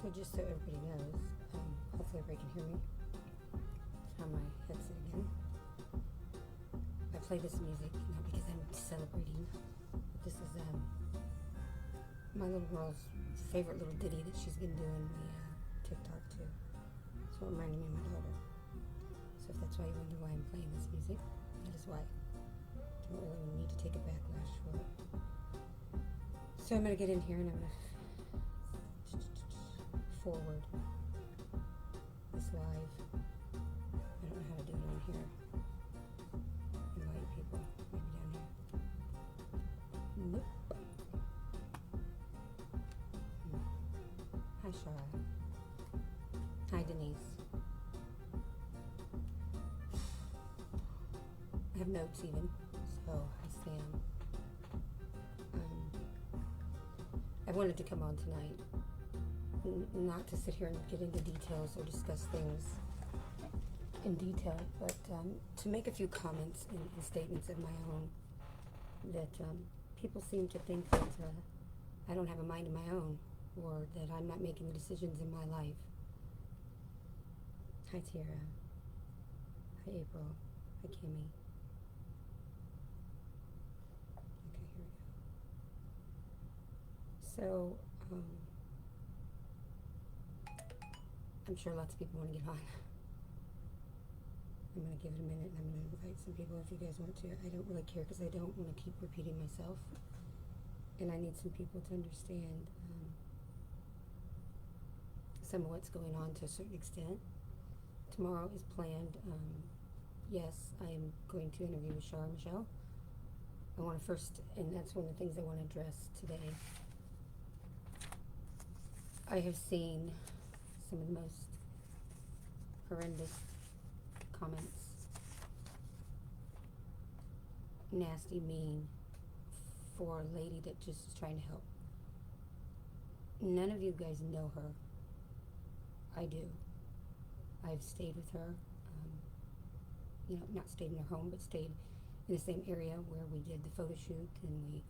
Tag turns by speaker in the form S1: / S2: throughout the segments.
S1: So just so everybody knows, hopefully everybody can hear me. Turn my headset again. I play this music not because I'm celebrating, but this is my little girl's favorite little ditty that she's been doing the TikTok to. So it reminded me of my daughter. So if that's why you wonder why I'm playing this music, that is why. Don't really need to take a backlash for it. So I'm going to get in here and I'm going to forward this live. I don't know how to do it on here. Invite people. Maybe down here. Nope. Hi, Shara. Hi, Denise. I have notes even. So, hi, Sam. I wanted to come on tonight. Not to sit here and get into details or discuss things in detail, but to make a few comments and statements of my own that people seem to think that I don't have a mind of my own or that I'm not making the decisions in my life. Hi, Tara. Hi, April. Hi, Kimmy. Okay, here we go. So, I'm sure lots of people want to get on. I'm going to give it a minute and I'm going to invite some people if you guys want to. I don't really care because I don't want to keep repeating myself. And I need some people to understand some of what's going on to a certain extent. Tomorrow is planned. Yes, I am going to interview with Shara Michelle. I want to first, and that's one of the things I want to address today. I have seen some of the most horrendous comments, nasty, mean, for a lady that just is trying to help. None of you guys know her. I do. I've stayed with her, not stayed in her home, but stayed in the same area where we did the photo shoot, and we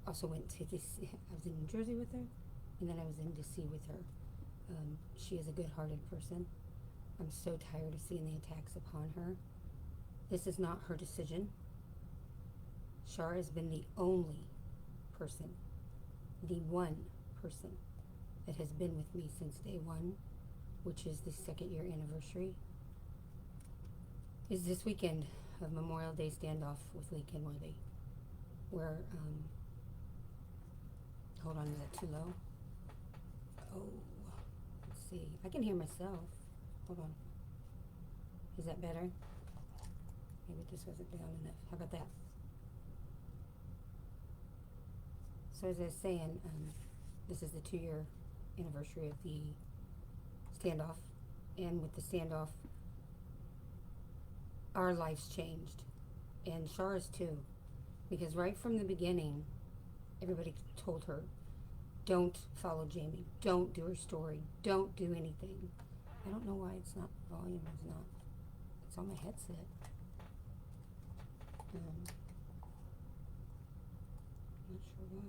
S1: also went to this. I was in New Jersey with her, and then I was in DC with her. She is a good-hearted person. I'm so tired of seeing the attacks upon her. This is not her decision. Shara has been the only person, the one person that has been with me since day one, which is the 2nd-year anniversary, is this weekend of Memorial Day standoff with Lee Kenworthy, where, hold on, is that too low? Oh. Let's see. I can hear myself. Hold on. Is that better? Maybe this wasn't down enough. How about that? So as I was saying, this is the 2-year anniversary of the standoff. And with the standoff, our lives changed. And Shara's too. Because right from the beginning, everybody told her, don't follow Jamie. Don't do her story. Don't do anything. I don't know why it's not, volume is not. It's on my headset. Not sure why.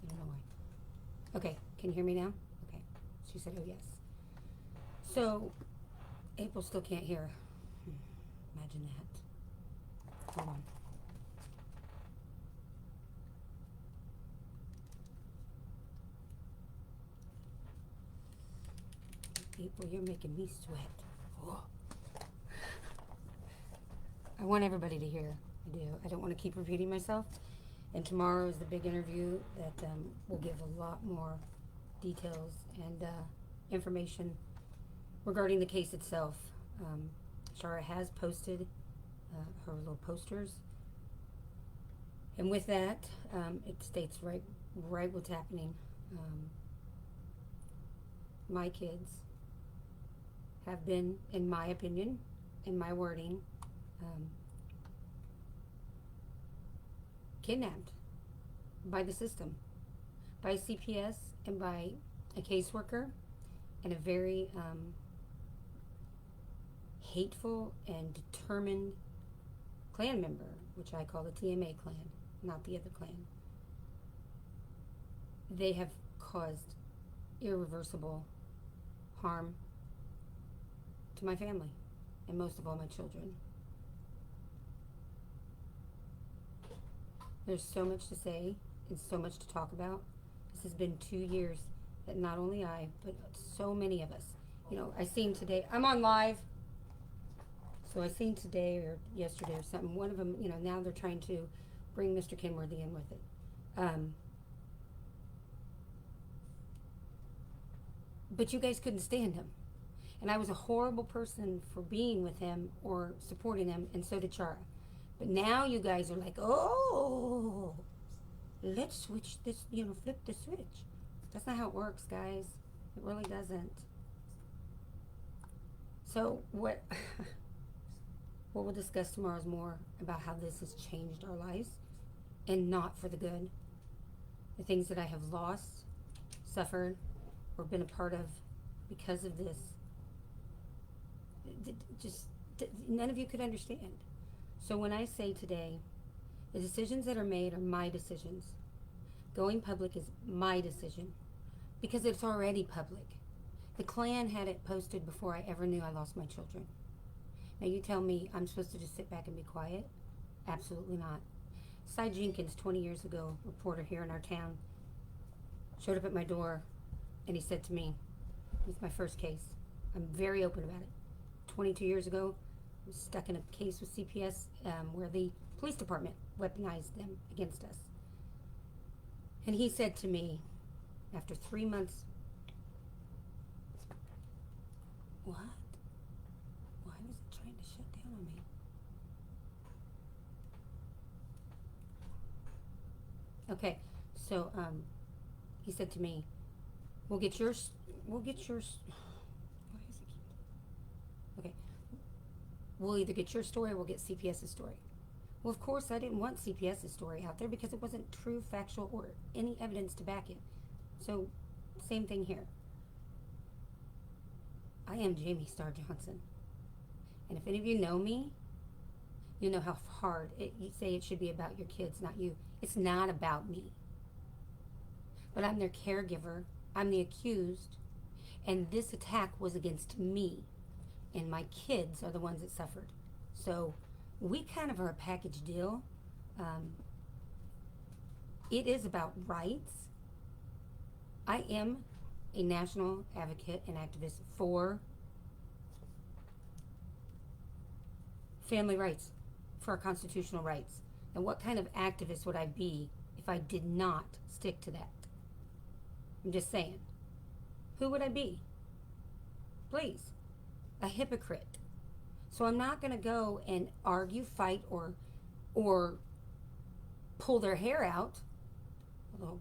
S1: I don't know why. Okay, can you hear me now? Okay. She said, oh yes. So, April still can't hear. Imagine that. Hold on. April, you're making me sweat. Oh. I want everybody to hear. I do. I don't want to keep repeating myself. And tomorrow is the big interview that will give a lot more details and information regarding the case itself. Shara has posted her little posters, and with that, it states right what's happening. My kids have been, in my opinion, in my wording, kidnapped by the system, by CPS, and by a caseworker, and a very hateful and determined clan member, which I call the TMA clan, not the other clan. They have caused irreversible harm to my family and most of all my children. There's so much to say and so much to talk about. This has been 2 years that not only I, but so many of us, I seen today, I'm on live, so I seen today or yesterday or something, one of them, now they're trying to bring Mr. Kenworthy in with it. But you guys couldn't stand him. And I was a horrible person for being with him or supporting him, and so did Chara. But now you guys are like, oh, let's switch this, flip the switch. That's not how it works, guys. It really doesn't. So what we'll discuss tomorrow is more about how this has changed our lives and not for the good. The things that I have lost, suffered, or been a part of because of this, just none of you could understand. So when I say today, the decisions that are made are my decisions. Going public is my decision because it's already public. The Klan had it posted before I ever knew I lost my children. Now you tell me I'm supposed to just sit back and be quiet? Absolutely not. Cy Jenkins, 20 years ago, reporter here in our town, showed up at my door and he said to me, it's my first case. I'm very open about it. 22 years ago, I was stuck in a case with CPS where the police department weaponized them against us. And he said to me, after 3 months, what? Why was it trying to shut down on me? Okay, so he said to me, we'll get yours, why is it okay, we'll either get your story or we'll get CPS's story. Well, of course, I didn't want CPS's story out there because it wasn't true, factual, or any evidence to back it. So, same thing here. I am Jamie Starr Johnson. And if any of you know me, you know how hard you say it should be about your kids, not you. It's not about me. But I'm their caregiver. I'm the accused. And this attack was against me. And my kids are the ones that suffered. So we kind of are a package deal. It is about rights. I am a national advocate and activist for family rights, for our constitutional rights. And what kind of activist would I be if I did not stick to that? I'm just saying. Who would I be? Please. A hypocrite. So I'm not going to go and argue, fight, or pull their hair out. Although,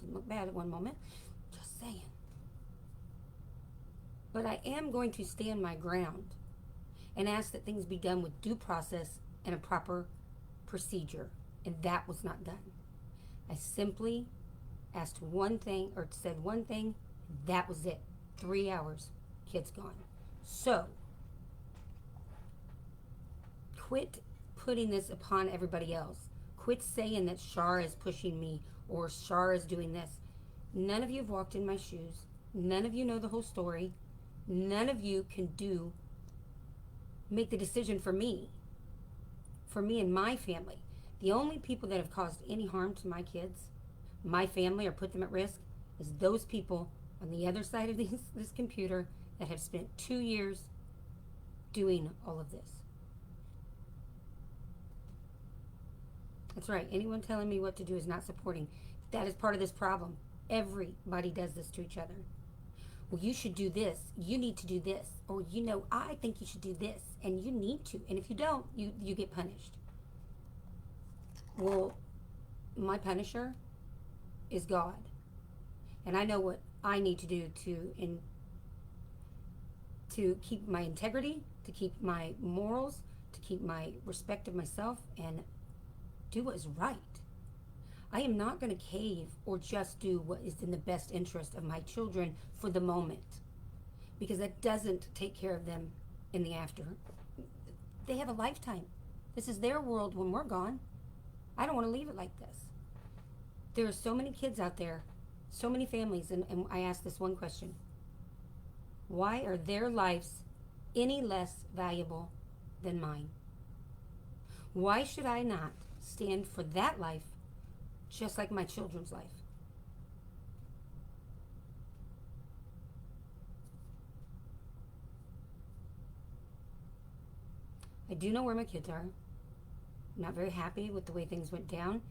S1: didn't look bad at one moment. Just saying. But I am going to stand my ground and ask that things be done with due process and a proper procedure. And that was not done. I simply asked one thing, or said one thing, and that was it. 3 hours. Kid's gone. So, quit putting this upon everybody else. Quit saying that Shar is pushing me or Shar is doing this. None of you have walked in my shoes. None of you know the whole story. None of you can make the decision for me and my family. The only people that have caused any harm to my kids, my family, or put them at risk, is those people on the other side of this computer that have spent 2 years doing all of this. That's right. Anyone telling me what to do is not supporting. That is part of this problem. Everybody does this to each other. Well, you should do this. You need to do this. Or, I think you should do this. And you need to. And if you don't, you get punished. Well, my punisher is God. And I know what I need to do to keep my integrity, to keep my morals, to keep my respect of myself, and do what is right. I am not going to cave or just do what is in the best interest of my children for the moment, because that doesn't take care of them in the after. They have a lifetime. This is their world when we're gone. I don't want to leave it like this. There are so many kids out there, so many families, and I ask this one question. Why are their lives any less valuable than mine? Why should I not stand for that life just like my children's life? I do know where my kids are. I'm not very happy with the way things went down.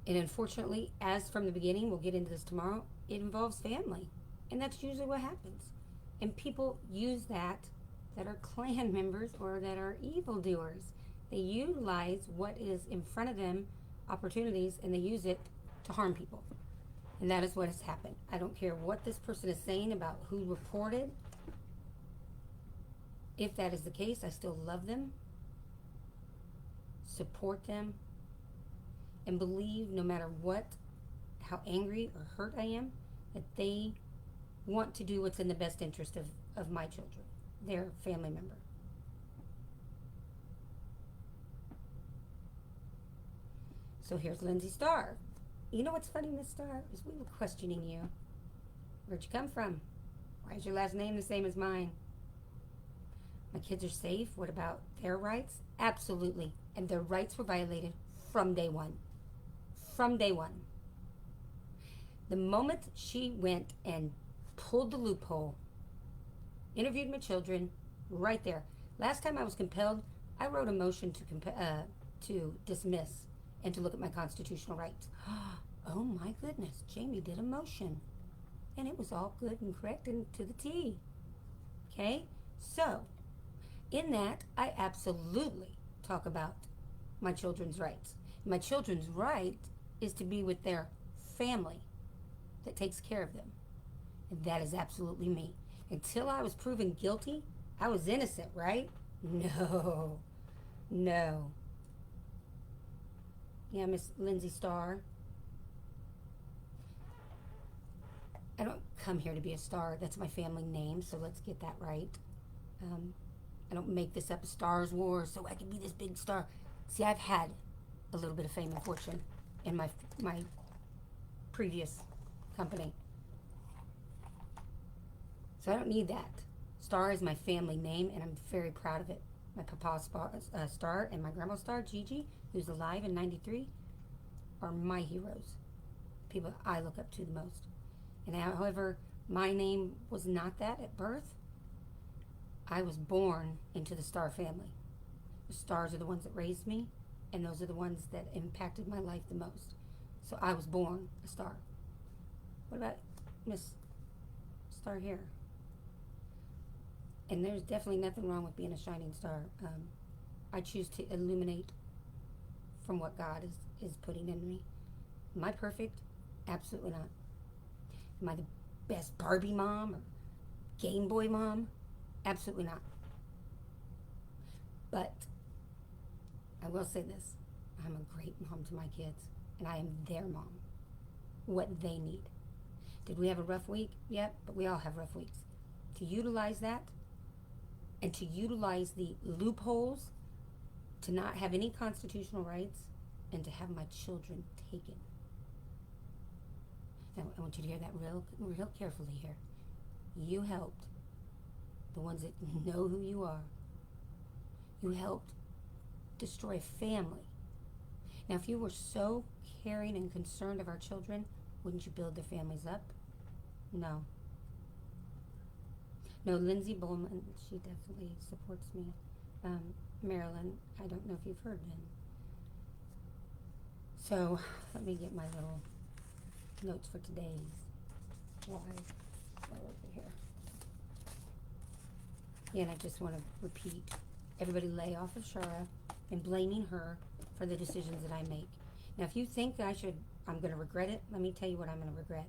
S1: And unfortunately, as from the beginning, we'll get into this tomorrow, it involves family. And that's usually what happens. And people use that are clan members or that are evildoers. They utilize what is in front of them, opportunities, and they use it to harm people. And that is what has happened. I don't care what this person is saying about who reported. If that is the case, I still love them, support them, and believe no matter what, how angry or hurt I am, that they want to do what's in the best interest of my children, their family member. So here's Lindsay Starr. You know what's funny, Miss Starr, is we were questioning you. Where'd you come from? Why is your last name the same as mine? My kids are safe. What about their rights? Absolutely. And their rights were violated from day one. From day one. The moment she went and pulled the loophole, interviewed my children, right there. Last time I was compelled, I wrote a motion to dismiss and to look at my constitutional rights. Oh my goodness, Jamie did a motion. And it was all good and correct and to the T. Okay? So, in that, I absolutely talk about my children's rights. My children's right is to be with their family that takes care of them. And that is absolutely me. Until I was proven guilty, I was innocent, right? No. No. Yeah, Miss Lindsay Starr. I don't come here to be a star. That's my family name, so let's get that right. I don't make this up, Stars Wars, so I can be this big star. See, I've had a little bit of fame and fortune in my previous company. So I don't need that. Star is my family name, and I'm very proud of it. My papa Star and my grandma Star, Gigi, who's alive in 93, are my heroes. People I look up to the most. And however, my name was not that at birth. I was born into the Star family. The Stars are the ones that raised me, and those are the ones that impacted my life the most. So I was born a star. What about Miss Star here? And there's definitely nothing wrong with being a shining star. I choose to illuminate from what God is putting in me. Am I perfect? Absolutely not. Am I the best Barbie mom or Game Boy mom? Absolutely not. But I will say this. I'm a great mom to my kids, and I am their mom. What they need. Did we have a rough week? Yep, but we all have rough weeks. To utilize that and to utilize the loopholes to not have any constitutional rights and to have my children taken. Now, I want you to hear that real carefully here. You helped the ones that know who you are. You helped destroy a family. Now, if you were so caring and concerned of our children, wouldn't you build their families up? No. No, Lindsay Bowman, she definitely supports me. Marilyn, I don't know if you've heard them. So, let me get my little notes for today's live over here. Yeah, and I just want to repeat, everybody lay off of Shara and blaming her for the decisions that I make. Now, if you think I'm going to regret it, let me tell you what I'm going to regret.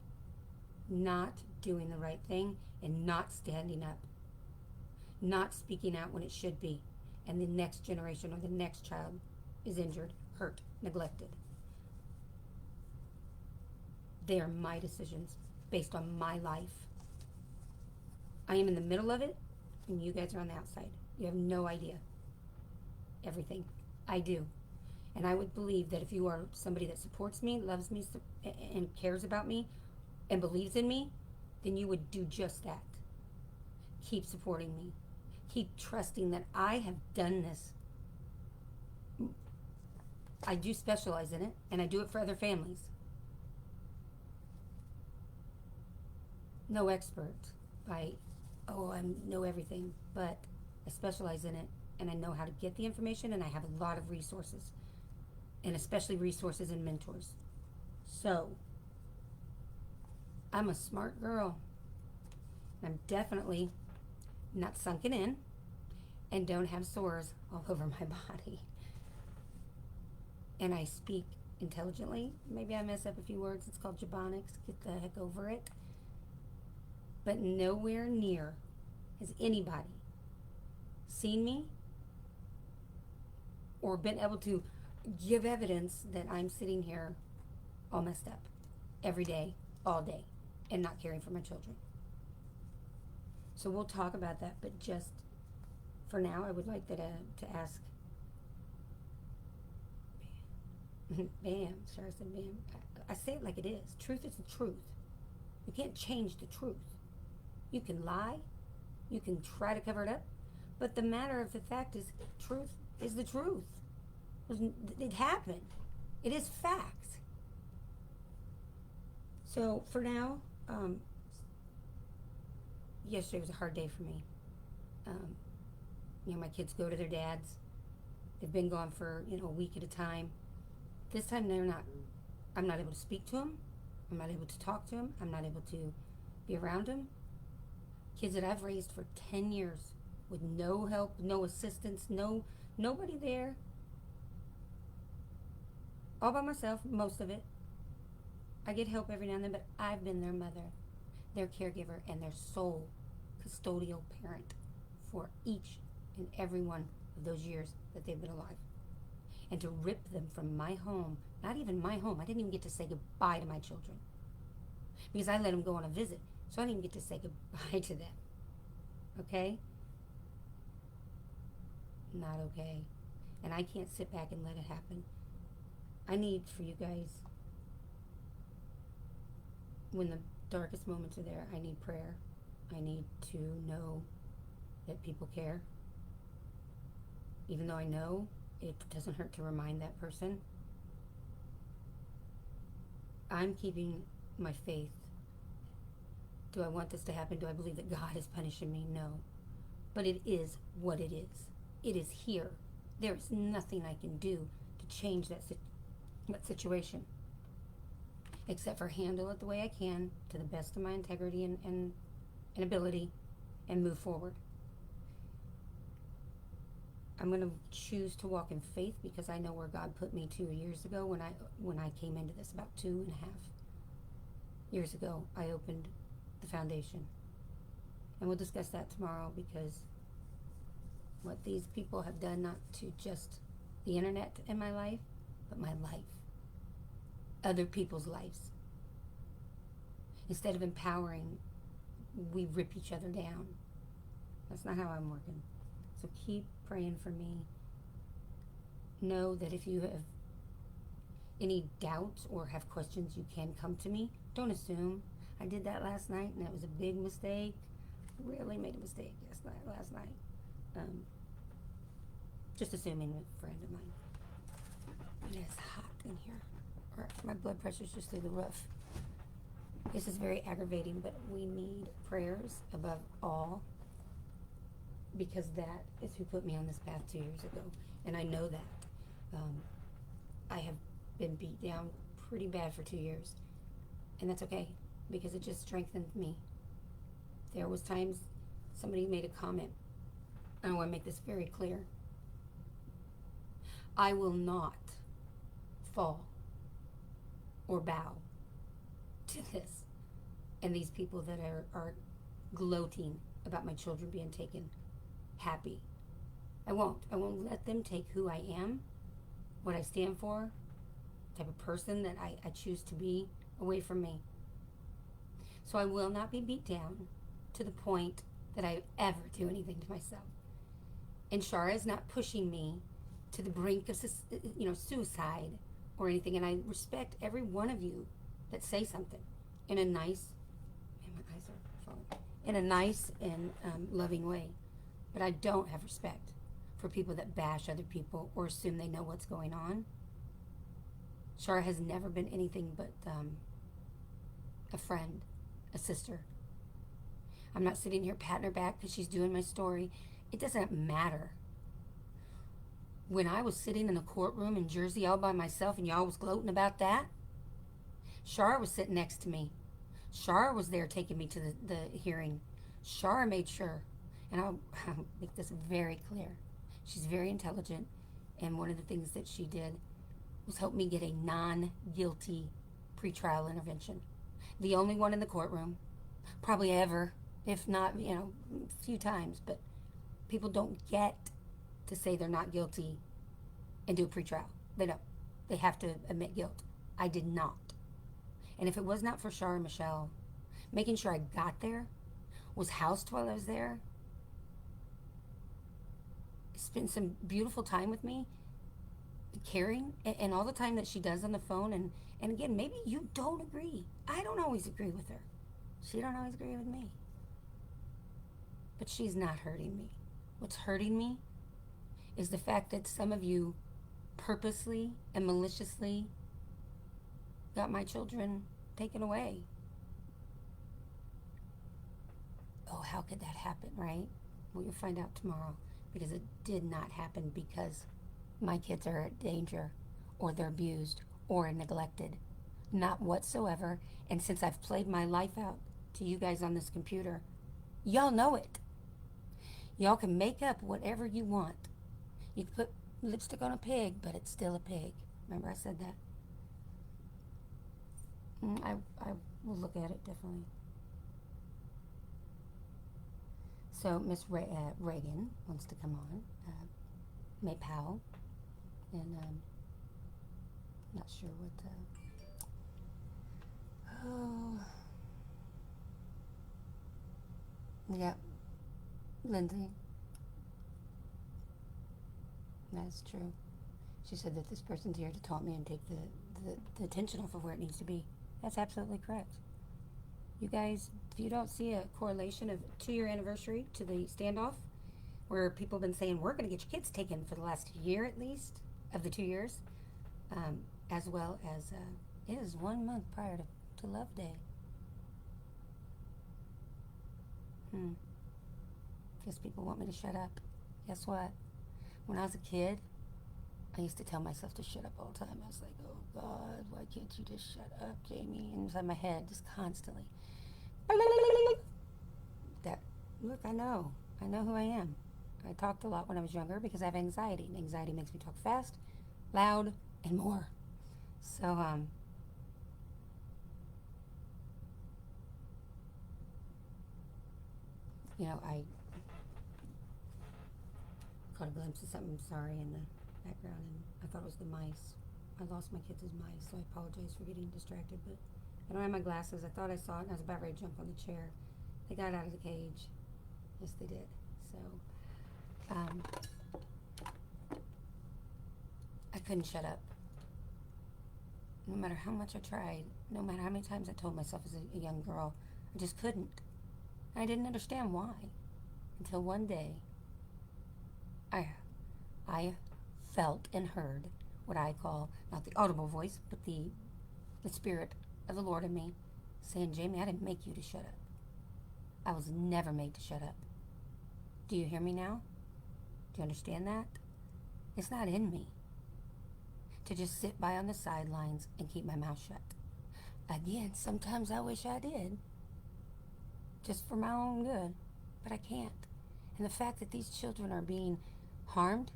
S1: Not doing the right thing and not standing up. Not speaking out when it should be. And the next generation or the next child is injured, hurt, neglected. They are my decisions based on my life. I am in the middle of it, and you guys are on the outside. You have no idea everything. I do. And I would believe that if you are somebody that supports me, loves me, and cares about me, and believes in me, then you would do just that. Keep supporting me. Keep trusting that I have done this. I do specialize in it, and I do it for other families. No expert by, I know everything, but I specialize in it, and I know how to get the information, and I have a lot of resources, and especially resources and mentors. So, I'm a smart girl. I'm definitely not sunken in and don't have sores all over my body. And I speak intelligently. Maybe I mess up a few words. It's called Jabonics. Get the heck over it. But nowhere near has anybody seen me or been able to give evidence that I'm sitting here all messed up every day, all day, and not caring for my children. So we'll talk about that, but just for now, I would like to ask Bam, sorry, I said Bam. I say it like it is. Truth is the truth. You can't change the truth. You can lie. You can try to cover it up. But the matter of the fact is, truth is the truth. It happened. It is facts. So for now, yesterday was a hard day for me. My kids go to their dads. They've been gone for, a week at a time. This time I'm not able to speak to them. I'm not able to talk to them. I'm not able to be around them. Kids that I've raised for 10 years with no help, no assistance, nobody there. All by myself, most of it. I get help every now and then, but I've been their mother, their caregiver, and their sole custodial parent for each and every one of those years that they've been alive. And to rip them from my home, not even my home, I didn't even get to say goodbye to my children. Because I let them go on a visit, so I didn't even get to say goodbye to them. Okay? Not okay. And I can't sit back and let it happen. I need for you guys, when the darkest moments are there, I need prayer. I need to know that people care. Even though I know it doesn't hurt to remind that person. I'm keeping my faith. Do I want this to happen? Do I believe that God is punishing me? No. But it is what it is. It is here. There is nothing I can do to change that situation. Except for handle it the way I can to the best of my integrity and ability and move forward. I'm going to choose to walk in faith because I know where God put me 2 years ago when I came into this, about 2.5 years ago. I opened the foundation. And we'll discuss that tomorrow because what these people have done, not to just the internet in my life, but my life. Other people's lives. Instead of empowering, we rip each other down. That's not how I'm working. So keep praying for me. Know that if you have any doubts or have questions, you can come to me. Don't assume. I did that last night, and that was a big mistake. Really made a mistake last night. Just assuming a friend of mine. It is hot in here. Or my blood pressure's just through the roof. This is very aggravating, but we need prayers above all, because that is who put me on this path 2 years ago. And I know that. I have been beat down pretty bad for 2 years. And that's okay, because it just strengthened me. There was times somebody made a comment. I want to make this very clear. I will not fall or bow to this. And these people that are gloating about my children being taken happy. I won't let them take who I am, what I stand for, the type of person that I choose to be, away from me. So I will not be beat down to the point that I ever do anything to myself. And Shara is not pushing me to the brink of, suicide or anything. And I respect every one of you that say something in a nice, man, my eyes are falling, in a nice and loving way. But I don't have respect for people that bash other people or assume they know what's going on. Shara has never been anything but a friend, a sister. I'm not sitting here patting her back because she's doing my story. It doesn't matter. When I was sitting in a courtroom in Jersey all by myself and y'all was gloating about that, Shara was sitting next to me. Shara was there taking me to the hearing. Shara made sure, and I'll make this very clear, she's very intelligent, and one of the things that she did was help me get a non-guilty pretrial intervention. The only one in the courtroom, probably ever, if not, a few times, but people don't get to say they're not guilty and do a pretrial. They don't. They have to admit guilt. I did not. And if it was not for Shara and Michelle making sure I got there, was housed while I was there, spent some beautiful time with me, caring, and all the time that she does on the phone. And again, maybe you don't agree. I don't always agree with her. She don't always agree with me. But she's not hurting me. What's hurting me is the fact that some of you purposely and maliciously got my children taken away. Oh, how could that happen, right? Well, you'll find out tomorrow, because it did not happen because my kids are at danger or they're abused or neglected. Not whatsoever. And since I've played my life out to you guys on this computer, y'all know it. Y'all can make up whatever you want. You can put lipstick on a pig, but it's still a pig. Remember I said that? I will look at it differently. So Miss Reagan wants to come on. May Powell. And not sure what... yeah. Lindsay. That's true. She said that this person's here to taunt me and take the attention off of where it needs to be. That's absolutely correct. You guys, if you don't see a correlation of 2-year anniversary to the standoff, where people have been saying, we're going to get your kids taken for the last year at least, of the 2 years, as well as it is 1 month prior to Love Day. Guess people want me to shut up. Guess what? When I was a kid, I used to tell myself to shut up all the time. I was like, oh God, why can't you just shut up, Jamie? And inside my head, just constantly. That, look, I know who I am. I talked a lot when I was younger because I have anxiety, and anxiety makes me talk fast, loud, and more. So, I caught a glimpse of something, sorry, in the background, and I thought it was the mice. I lost my kids as mice, so I apologize for getting distracted, but I don't have my glasses. I thought I saw it, and I was about ready to jump on the chair. They got out of the cage. Yes, they did. So, I couldn't shut up. No matter how much I tried, no matter how many times I told myself as a young girl, I just couldn't. I didn't understand why. Until one day, I felt and heard what I call, not the audible voice, but the spirit of the Lord in me saying, Jamie, I didn't make you to shut up. I was never made to shut up. Do you hear me now? Do you understand that? It's not in me to just sit by on the sidelines and keep my mouth shut. Again, sometimes I wish I did, just for my own good, but I can't. And the fact that these children are being harmed,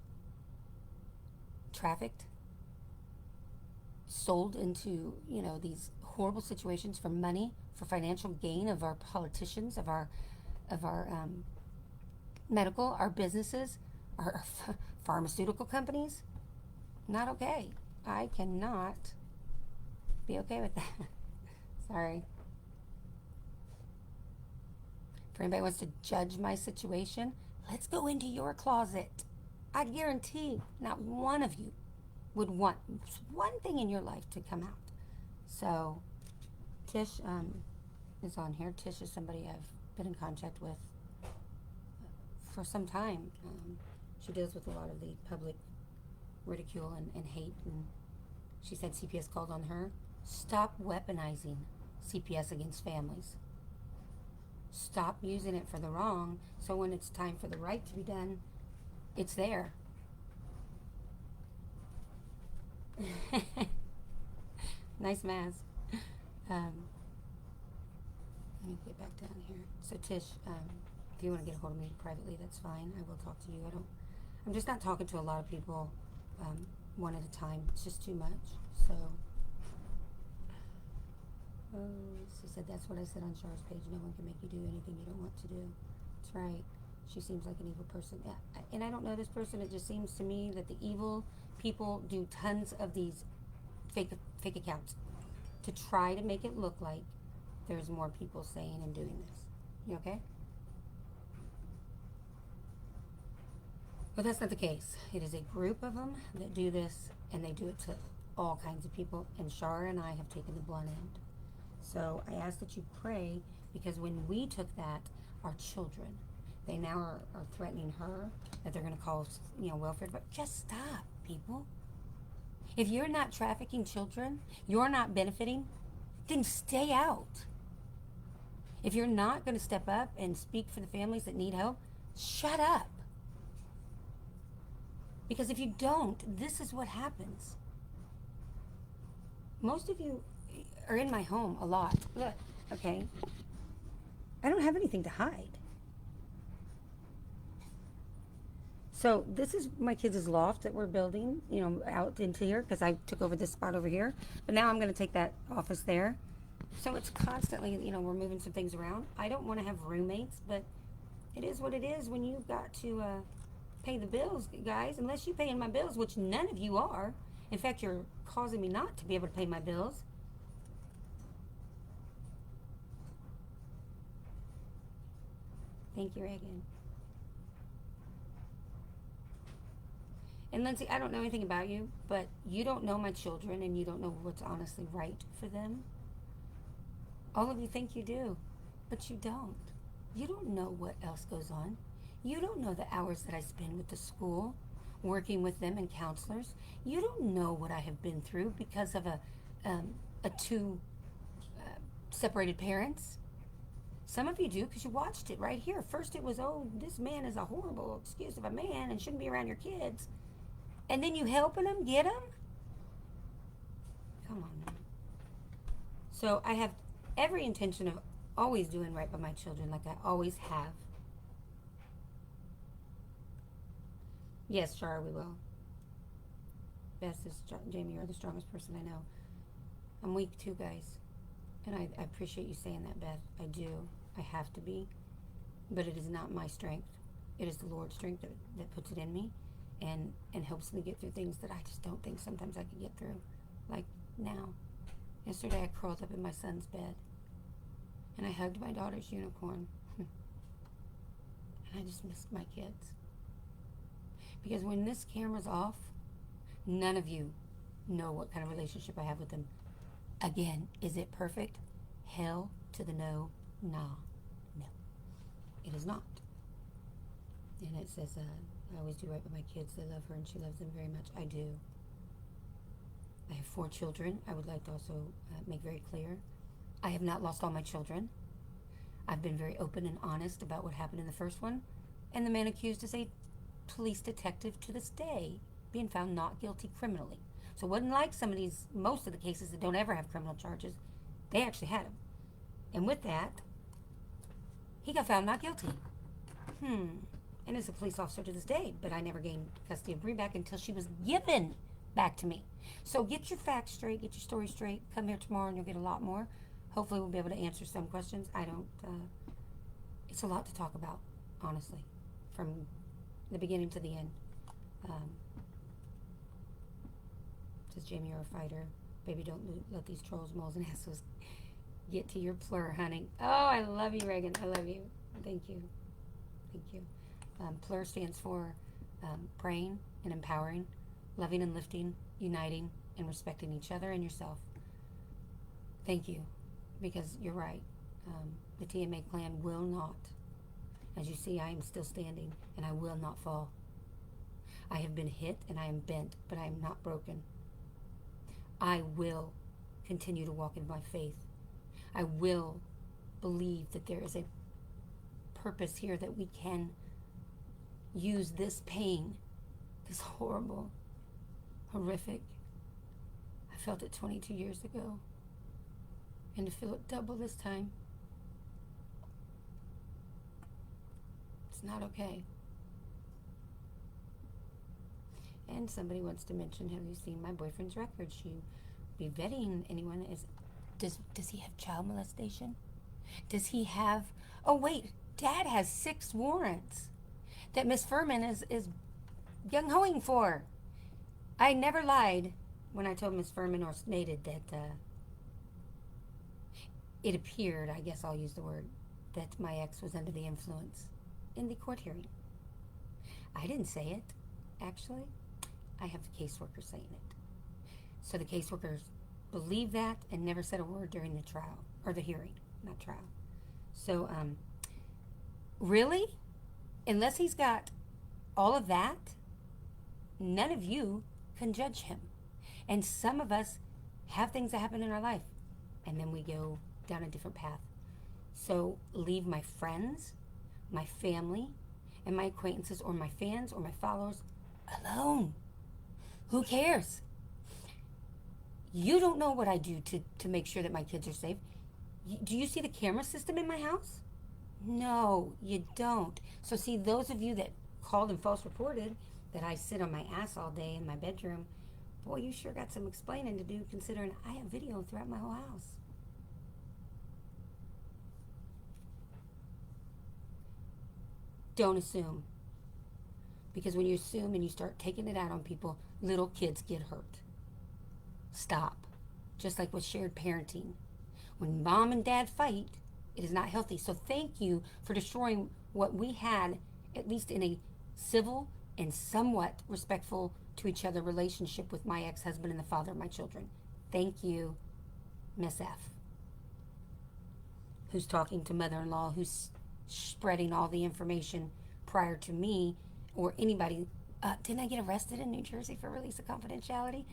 S1: trafficked, sold into, these horrible situations for money, for financial gain of our politicians, of our medical, our businesses, our pharmaceutical companies. Not okay. I cannot be okay with that. Sorry. If anybody wants to judge my situation, let's go into your closet. I guarantee not one of you would want one thing in your life to come out. So Tish is on here. Tish is somebody I've been in contact with for some time. She deals with a lot of the public ridicule and hate, and she said CPS called on her. Stop weaponizing CPS against families. Stop using it for the wrong, so when it's time for the right to be done, it's there. Nice mask. Let me get back down here. So Tish, if you want to get a hold of me privately, that's fine. I will talk to you. I'm just not talking to a lot of people one at a time. It's just too much. So, she said, that's what I said on Char's page. No one can make you do anything you don't want to do. That's right. She seems like an evil person. Yeah, and I don't know this person. It just seems to me that the evil people do tons of these fake accounts to try to make it look like there's more people saying and doing this. You okay? But that's not the case. It is a group of them that do this, and they do it to all kinds of people, and Shara and I have taken the blunt end. So I ask that you pray, because when we took that, our children, they now are threatening her, that they're going to call, welfare. But just stop, people. If you're not trafficking children, you're not benefiting, then stay out. If you're not going to step up and speak for the families that need help, shut up. Because if you don't, this is what happens. Most of you are in my home a lot. Look, okay? I don't have anything to hide. So this is my kids' loft that we're building, out into here, because I took over this spot over here. But now I'm going to take that office there. So it's constantly, we're moving some things around. I don't want to have roommates, but it is what it is when you've got to pay the bills, guys. Unless you're paying my bills, which none of you are. In fact, you're causing me not to be able to pay my bills. Thank you, Reagan. And Lindsay, I don't know anything about you, but you don't know my children, and you don't know what's honestly right for them. All of you think you do, but you don't. You don't know what else goes on. You don't know the hours that I spend with the school, working with them and counselors. You don't know what I have been through because of two separated parents. Some of you do, because you watched it right here. First it was, this man is a horrible excuse of a man and shouldn't be around your kids. And then you helping them get them? Come on, man. So I have every intention of always doing right by my children, like I always have. Yes, Char, we will. Beth is Jamie, you're the strongest person I know. I'm weak too, guys. And I appreciate you saying that, Beth. I do. I have to be. But it is not my strength. It is the Lord's strength that puts it in me and helps me get through things that I just don't think sometimes I could get through. Like now. Yesterday I curled up in my son's bed and I hugged my daughter's unicorn. And I just missed my kids. Because when this camera's off, none of you know what kind of relationship I have with them. Again, is it perfect? Hell to the no, nah, no. It is not. And it says, I always do right by my kids. They love her and she loves them very much. I do. I have 4 children. I would like to also make very clear, I have not lost all my children. I've been very open and honest about what happened in the first one. And the man accused is a police detective to this day, being found not guilty criminally. So it wasn't like most of the cases that don't ever have criminal charges. They actually had him. And with that, he got found not guilty. And is a police officer to this day, but I never gained custody of Bree back until she was given back to me. So get your facts straight, get your story straight. Come here tomorrow and you'll get a lot more. Hopefully we'll be able to answer some questions. It's a lot to talk about, honestly, from the beginning to the end. Says Jamie, you're a fighter. Baby, don't let these trolls, moles, and assholes get to your plur, honey. Oh, I love you, Reagan. I love you. Thank you. Thank you. Plur stands for praying and empowering, loving and lifting, uniting and respecting each other and yourself. Thank you, because you're right. The TMA clan will not. As you see, I am still standing and I will not fall. I have been hit and I am bent, but I am not broken. I will continue to walk in my faith. I will believe that there is a purpose here, that we can use this pain, this horrible, horrific. I felt it 22 years ago, and to feel it double this time, it's not okay. And somebody wants to mention, have you seen my boyfriend's record? Should you be vetting anyone? Does he have child molestation? Does he have, oh wait, Dad has 6 warrants that Miss Furman is gung-hoing for. I never lied when I told Miss Furman or stated that it appeared, I guess I'll use the word, that my ex was under the influence in the court hearing. I didn't say it, actually. I have the caseworker saying it. So the caseworkers believed that and never said a word during the trial, or the hearing, not trial. So, really? Unless he's got all of that, none of you can judge him. And some of us have things that happen in our life, and then we go down a different path. So leave my friends, my family, and my acquaintances, or my fans, or my followers alone. Who cares? You don't know what I do to make sure that my kids are safe. Do you see the camera system in my house? No, you don't. So see, those of you that called and false reported that I sit on my ass all day in my bedroom, boy, you sure got some explaining to do, considering I have video throughout my whole house. Don't assume. Because when you assume and you start taking it out on people, little kids get hurt. Stop. Just like with shared parenting. When mom and dad fight, it is not healthy. So thank you for destroying what we had, at least in a civil and somewhat respectful to each other relationship with my ex-husband and the father of my children. Thank you, Miss F, who's talking to mother-in-law, who's spreading all the information prior to me or anybody. Didn't I get arrested in New Jersey for release of confidentiality?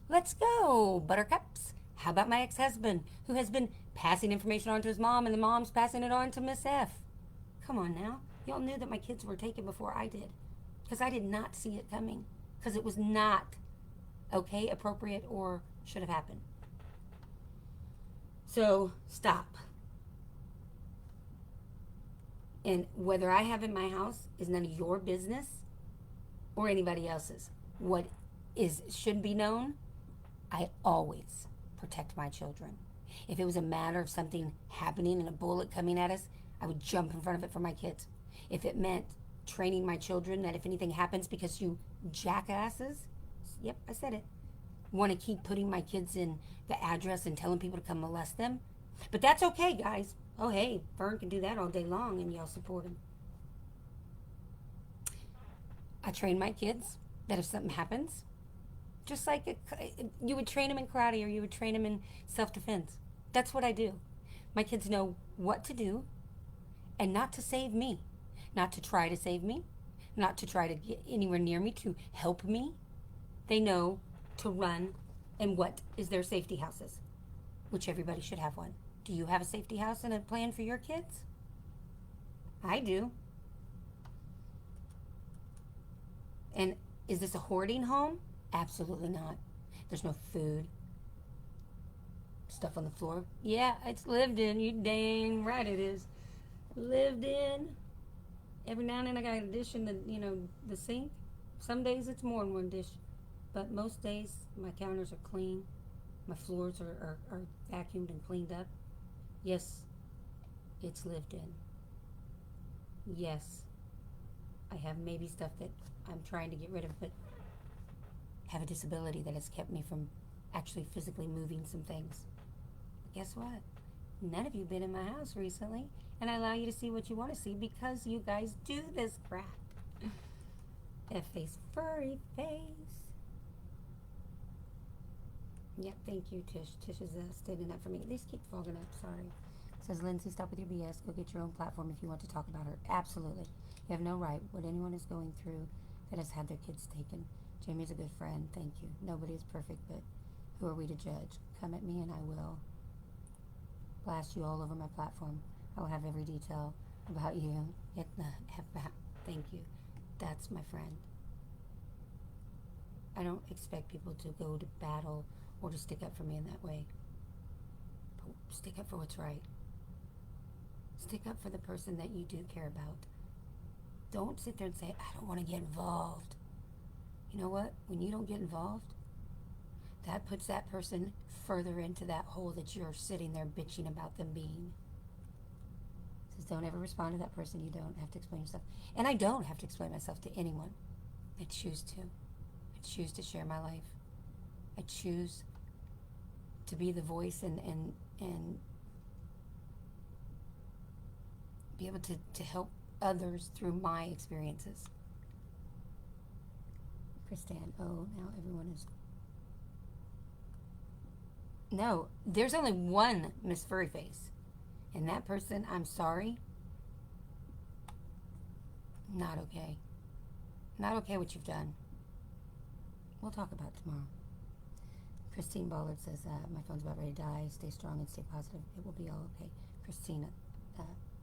S1: Let's go, buttercups. How about my ex-husband, who has been passing information on to his mom, and the mom's passing it on to Miss F? Come on now. Y'all knew that my kids were taken before I did, because I did not see it coming, because it was not okay, appropriate, or should have happened. So stop. And whether I have in my house is none of your business or anybody else's. What should be known, I always protect my children. If it was a matter of something happening and a bullet coming at us, I would jump in front of it for my kids. If it meant training my children that if anything happens because you jackasses, yep, I said it, want to keep putting my kids in the address and telling people to come molest them. But that's okay, guys. Oh, hey, Fern can do that all day long and y'all support him. I train my kids that if something happens, just like you would train them in karate or you would train them in self-defense. That's what I do. My kids know what to do and not to save me, not to try to save me, not to try to get anywhere near me to help me. They know to run and what is their safety houses, which everybody should have one. Do you have a safety house and a plan for your kids? I do. And is this a hoarding home? Absolutely not. There's no food. Stuff on the floor. Yeah, it's lived in. You dang right it is. Lived in. Every now and then I got a dish in the sink. Some days it's more than one dish. But most days my counters are clean. My floors are vacuumed and cleaned up. Yes, it's lived in. Yes, I have maybe stuff that I'm trying to get rid of, but have a disability that has kept me from actually physically moving some things. But guess what? none of you been in my house recently, and I allow you to see what you want to see because you guys do this crap. F-face, furry face. Yep, thank you, Tish. Tish is standing up for me. These keep fogging up, sorry. Says, Lindsay, stop with your BS. Go get your own platform if you want to talk about her. Absolutely. You have no right. What anyone is going through that has had their kids taken. Jamie's a good friend. Thank you. Nobody is perfect, but who are we to judge? Come at me and I will blast you all over my platform. I will have every detail about you. Get the F out. Thank you. That's my friend. I don't expect people to go to battle or to stick up for me in that way. But stick up for what's right. Stick up for the person that you do care about. Don't sit there and say, I don't want to get involved. You know what? When you don't get involved, that puts that person further into that hole that you're sitting there bitching about them being. It says, don't ever respond to that person. You don't have to explain yourself. And I don't have to explain myself to anyone. I choose to. I choose to share my life. I choose to be the voice and be able to help others through my experiences. Kristan, oh, now everyone is... No, there's only one Miss Furryface. And that person, I'm sorry, not okay. Not okay what you've done. We'll talk about it tomorrow. Christine Ballard says, my phone's about ready to die. Stay strong and stay positive. It will be all okay. Christine,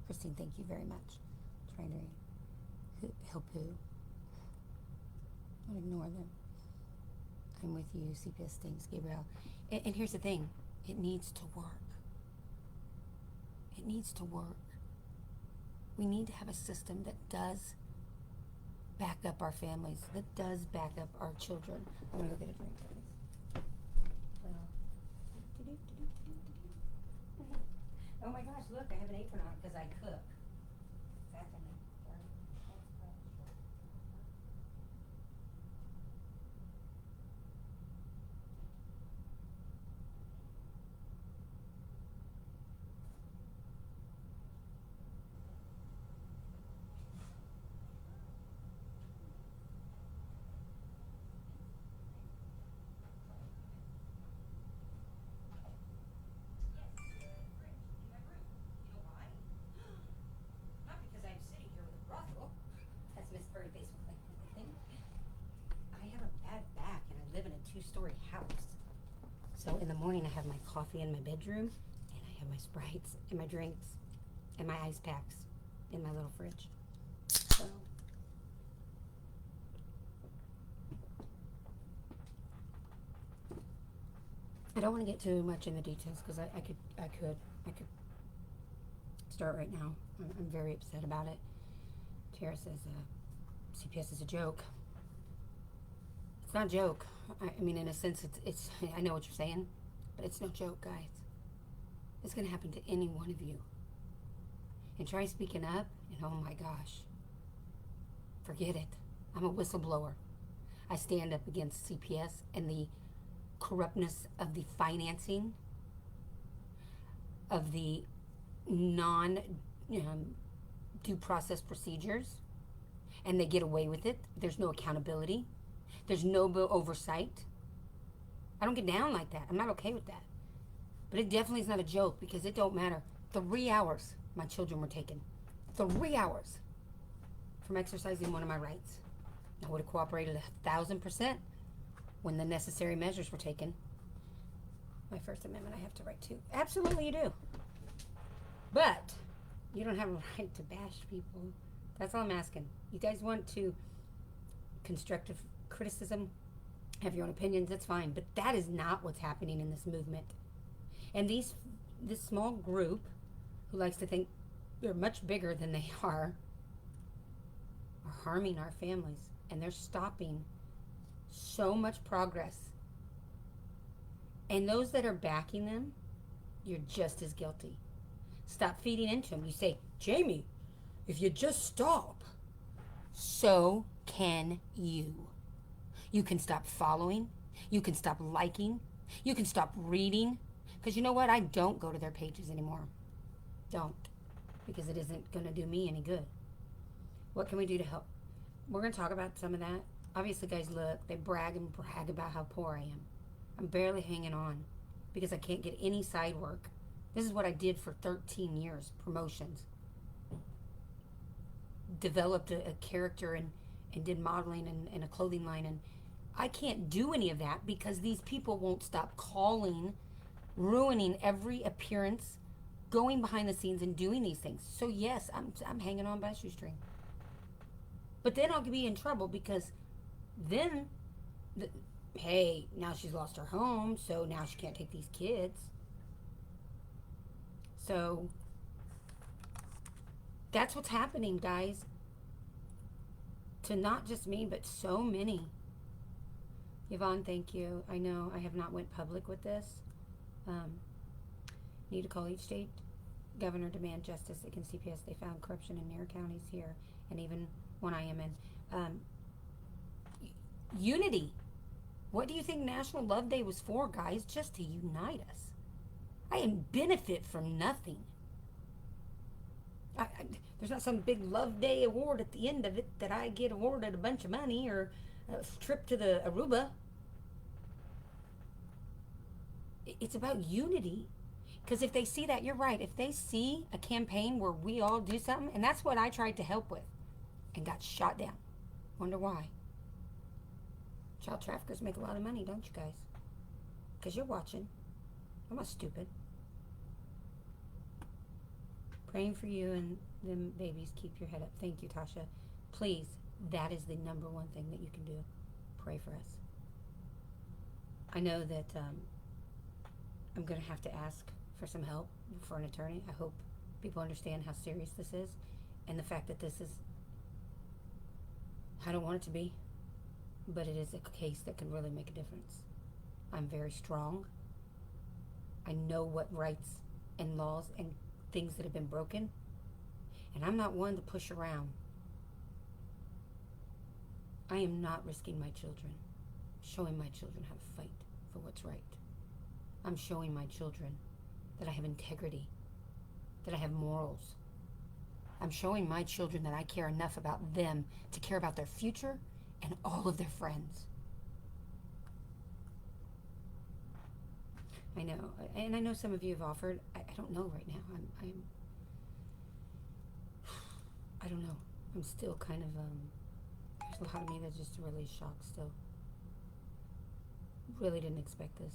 S1: thank you very much. Trying to help who? Don't ignore them. I'm with you. CPS stinks, Gabrielle. And here's the thing. It needs to work. It needs to work. We need to have a system that does back up our families, that does back up our children. I'm going to go get a drink, please. Oh my gosh, look, I have an apron on because I cook. Two-story house. So in the morning I have my coffee in my bedroom and I have my Sprites and my drinks and my ice packs in my little fridge. So I don't want to get too much in the details because I could start right now. I'm very upset about it. Tara says CPS is a joke. It's not a joke. I mean, in a sense, it's. I know what you're saying, but it's no joke, guys. It's going to happen to any one of you. And try speaking up, and oh my gosh, forget it. I'm a whistleblower. I stand up against CPS and the corruptness of the financing, of the non-due process procedures, and they get away with it. There's no accountability. There's no oversight. I don't get down like that. I'm not okay with that. But it definitely is not a joke because it don't matter. 3 hours my children were taken. 3 hours from exercising one of my rights. I would have cooperated 1,000% when the necessary measures were taken. My First Amendment I have to right to. Absolutely you do. But you don't have a right to bash people. That's all I'm asking. You guys want to constructive criticism, have your own opinions, that's fine, but that is not what's happening in this movement. And this small group who likes to think they're much bigger than they are harming our families, and they're stopping so much progress. And those that are backing them, you're just as guilty. Stop feeding into them. You say, Jamie, if you just stop, so can you. You can stop following. You can stop liking. You can stop reading. Because you know what? I don't go to their pages anymore. Don't. Because it isn't going to do me any good. What can we do to help? We're going to talk about some of that. Obviously, guys, look, they brag and brag about how poor I am. I'm barely hanging on because I can't get any side work. This is what I did for 13 years, promotions. Developed a character and did modeling and a clothing line. And I can't do any of that because these people won't stop calling, ruining every appearance, going behind the scenes and doing these things. So yes, I'm hanging on by a shoestring. But then I'll be in trouble because then, hey, now she's lost her home, so now she can't take these kids. So that's what's happening, guys. To not just me, but so many. Yvonne, thank you. I know I have not went public with this. Need to call each state governor, demand justice against CPS. They found corruption in their counties here, and even one I am in. Unity. What do you think National Love Day was for, guys? Just to unite us. I didn't benefit from nothing. There's not some big Love Day award at the end of it that I get awarded a bunch of money or a trip to the Aruba. It's about unity. Because if they see that, you're right. If they see a campaign where we all do something, and that's what I tried to help with and got shot down. Wonder why. Child traffickers make a lot of money, don't you guys? Because you're watching. I'm not stupid. Praying for you and them babies. Keep your head up. Thank you, Tasha. Please, that is the number one thing that you can do. Pray for us. I know that I'm going to have to ask for some help for an attorney. I hope people understand how serious this is and the fact that this is, I don't want it to be, but it is a case that can really make a difference. I'm very strong. I know what rights and laws and things that have been broken, and I'm not one to push around. I am not risking my children, showing my children how to fight for what's right. I'm showing my children that I have integrity, that I have morals. I'm showing my children that I care enough about them to care about their future and all of their friends. I know, and I know some of you have offered. I don't know right now. I don't know. I'm still kind of, there's a lot of me that's just really shocked still. Really didn't expect this.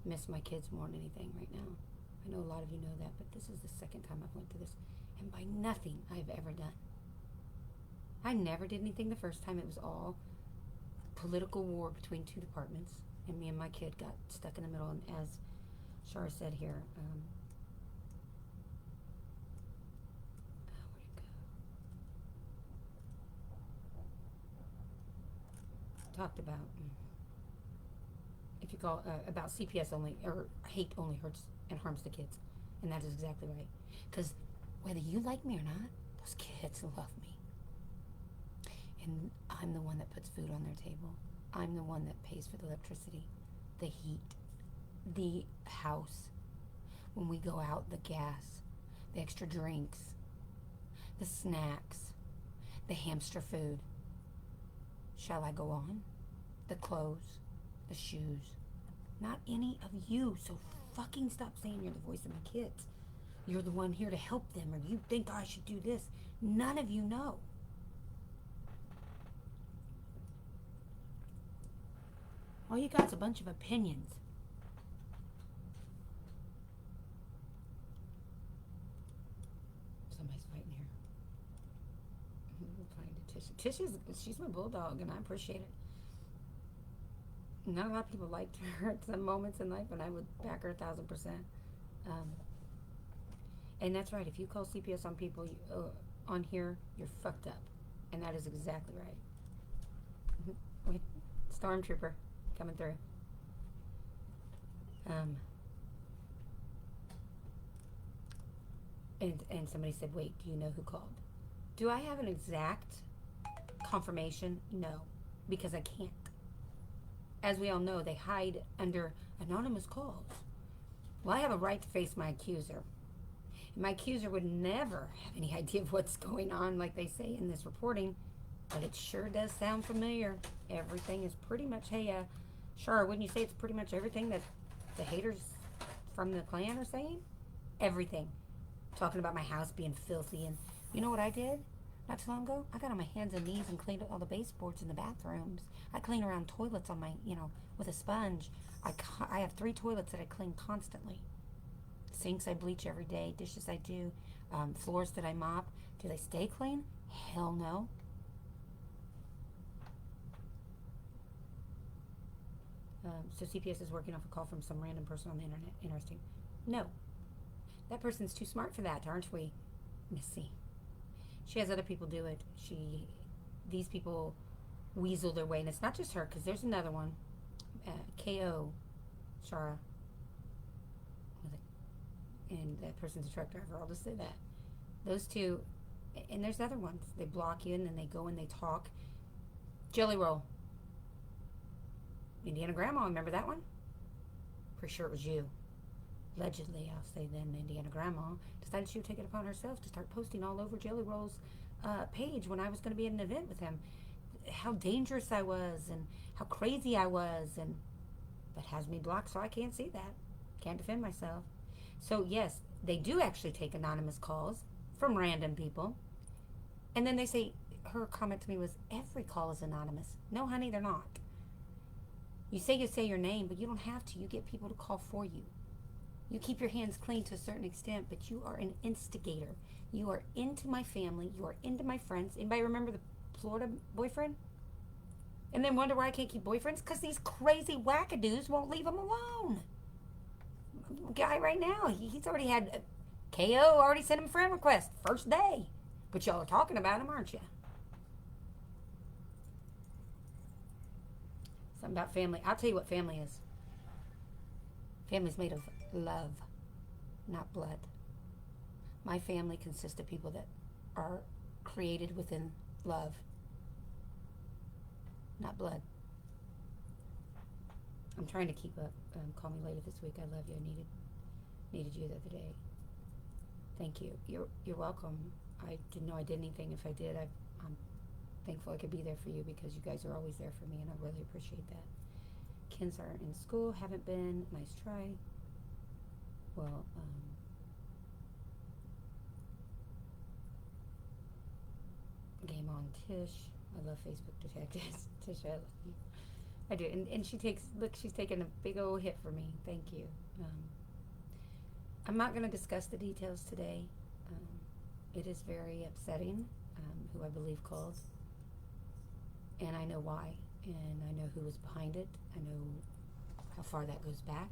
S1: Miss my kids more than anything right now. I know a lot of you know that, but this is the second time I've went through this, and by nothing I've ever done. I never did anything the first time. It was all political war between two departments, and me and my kid got stuck in the middle, and as Shara said here, where'd it go? Talked about, if you call, about CPS only, or hate only hurts and harms the kids, and that is exactly right. Because whether you like me or not, those kids love me. And I'm the one that puts food on their table. I'm the one that pays for the electricity, the heat, the house. When we go out, the gas, the extra drinks, the snacks, the hamster food. Shall I go on? The clothes, the shoes. Not any of you, so fucking stop saying you're the voice of my kids. You're the one here to help them, or you think I should do this. None of you know. All you got's a bunch of opinions. Somebody's fighting here. We'll find Tish. She's my bulldog, and I appreciate it. Not a lot of people liked her at some moments in life, and I would back her 1,000%. And that's right. If you call CPS on people on here, you're fucked up, and that is exactly right. Wait, Stormtrooper coming through. And somebody said, wait, do you know who called? Do I have an exact confirmation? No, because I can't. As we all know, they hide under Anonymous calls. Well, I have a right to face my accuser. And my accuser would never have any idea of what's going on, like they say in this reporting, but it sure does sound familiar. Everything is pretty much, hey, Shara, wouldn't you say it's pretty much everything that the haters from the Klan are saying? Everything. Talking about my house being filthy. And you know what I did not too long ago? I got on my hands and knees and cleaned all the baseboards in the bathrooms. I clean around toilets on my, with a sponge. I have 3 toilets that I clean constantly. Sinks I bleach every day. Dishes I do. Floors that I mop. Do they stay clean? Hell no. So CPS is working off a call from some random person on the internet. Interesting. No. That person's too smart for that, aren't we, Missy? She has other people do it. These people weasel their way. And it's not just her, because there's another one. K.O. Shara. And that person's a truck driver. I'll just say that. Those two. And there's other ones. They block you, and then they go and they talk. Jelly Roll. Indiana Grandma, remember that one? Pretty sure it was you. Allegedly, I'll say then, Indiana Grandma decided she would take it upon herself to start posting all over Jelly Roll's page when I was going to be at an event with him. How dangerous I was and how crazy I was, but has me blocked, so I can't see that. Can't defend myself. So yes, they do actually take anonymous calls from random people. And then they say, her comment to me was, every call is anonymous. No, honey, they're not. You say your name, but you don't have to. You get people to call for you. You keep your hands clean to a certain extent, but you are an instigator. You are into my family. You are into my friends. Anybody remember the Florida boyfriend? And then wonder why I can't keep boyfriends? Because these crazy wackadoos won't leave them alone. Guy right now, he's already had KO already sent him a friend request first day. But y'all are talking about him, aren't you? Something about family. I'll tell you what family is. Family's made of love, not blood. My family consists of people that are created within love, not blood. I'm trying to keep up. Call me later this week. I love you. I needed you the other day. Thank you. You're welcome. I didn't know I did anything. If I did, I'm thankful I could be there for you because you guys are always there for me, and I really appreciate that. Kids are in school, haven't been. Nice try. Well, game on Tish. I love Facebook detectives. Tish, I love you. I do, and she's taking a big old hit for me. Thank you. I'm not going to discuss the details today. It is very upsetting, who I believe called. And I know why, and I know who was behind it. I know how far that goes back.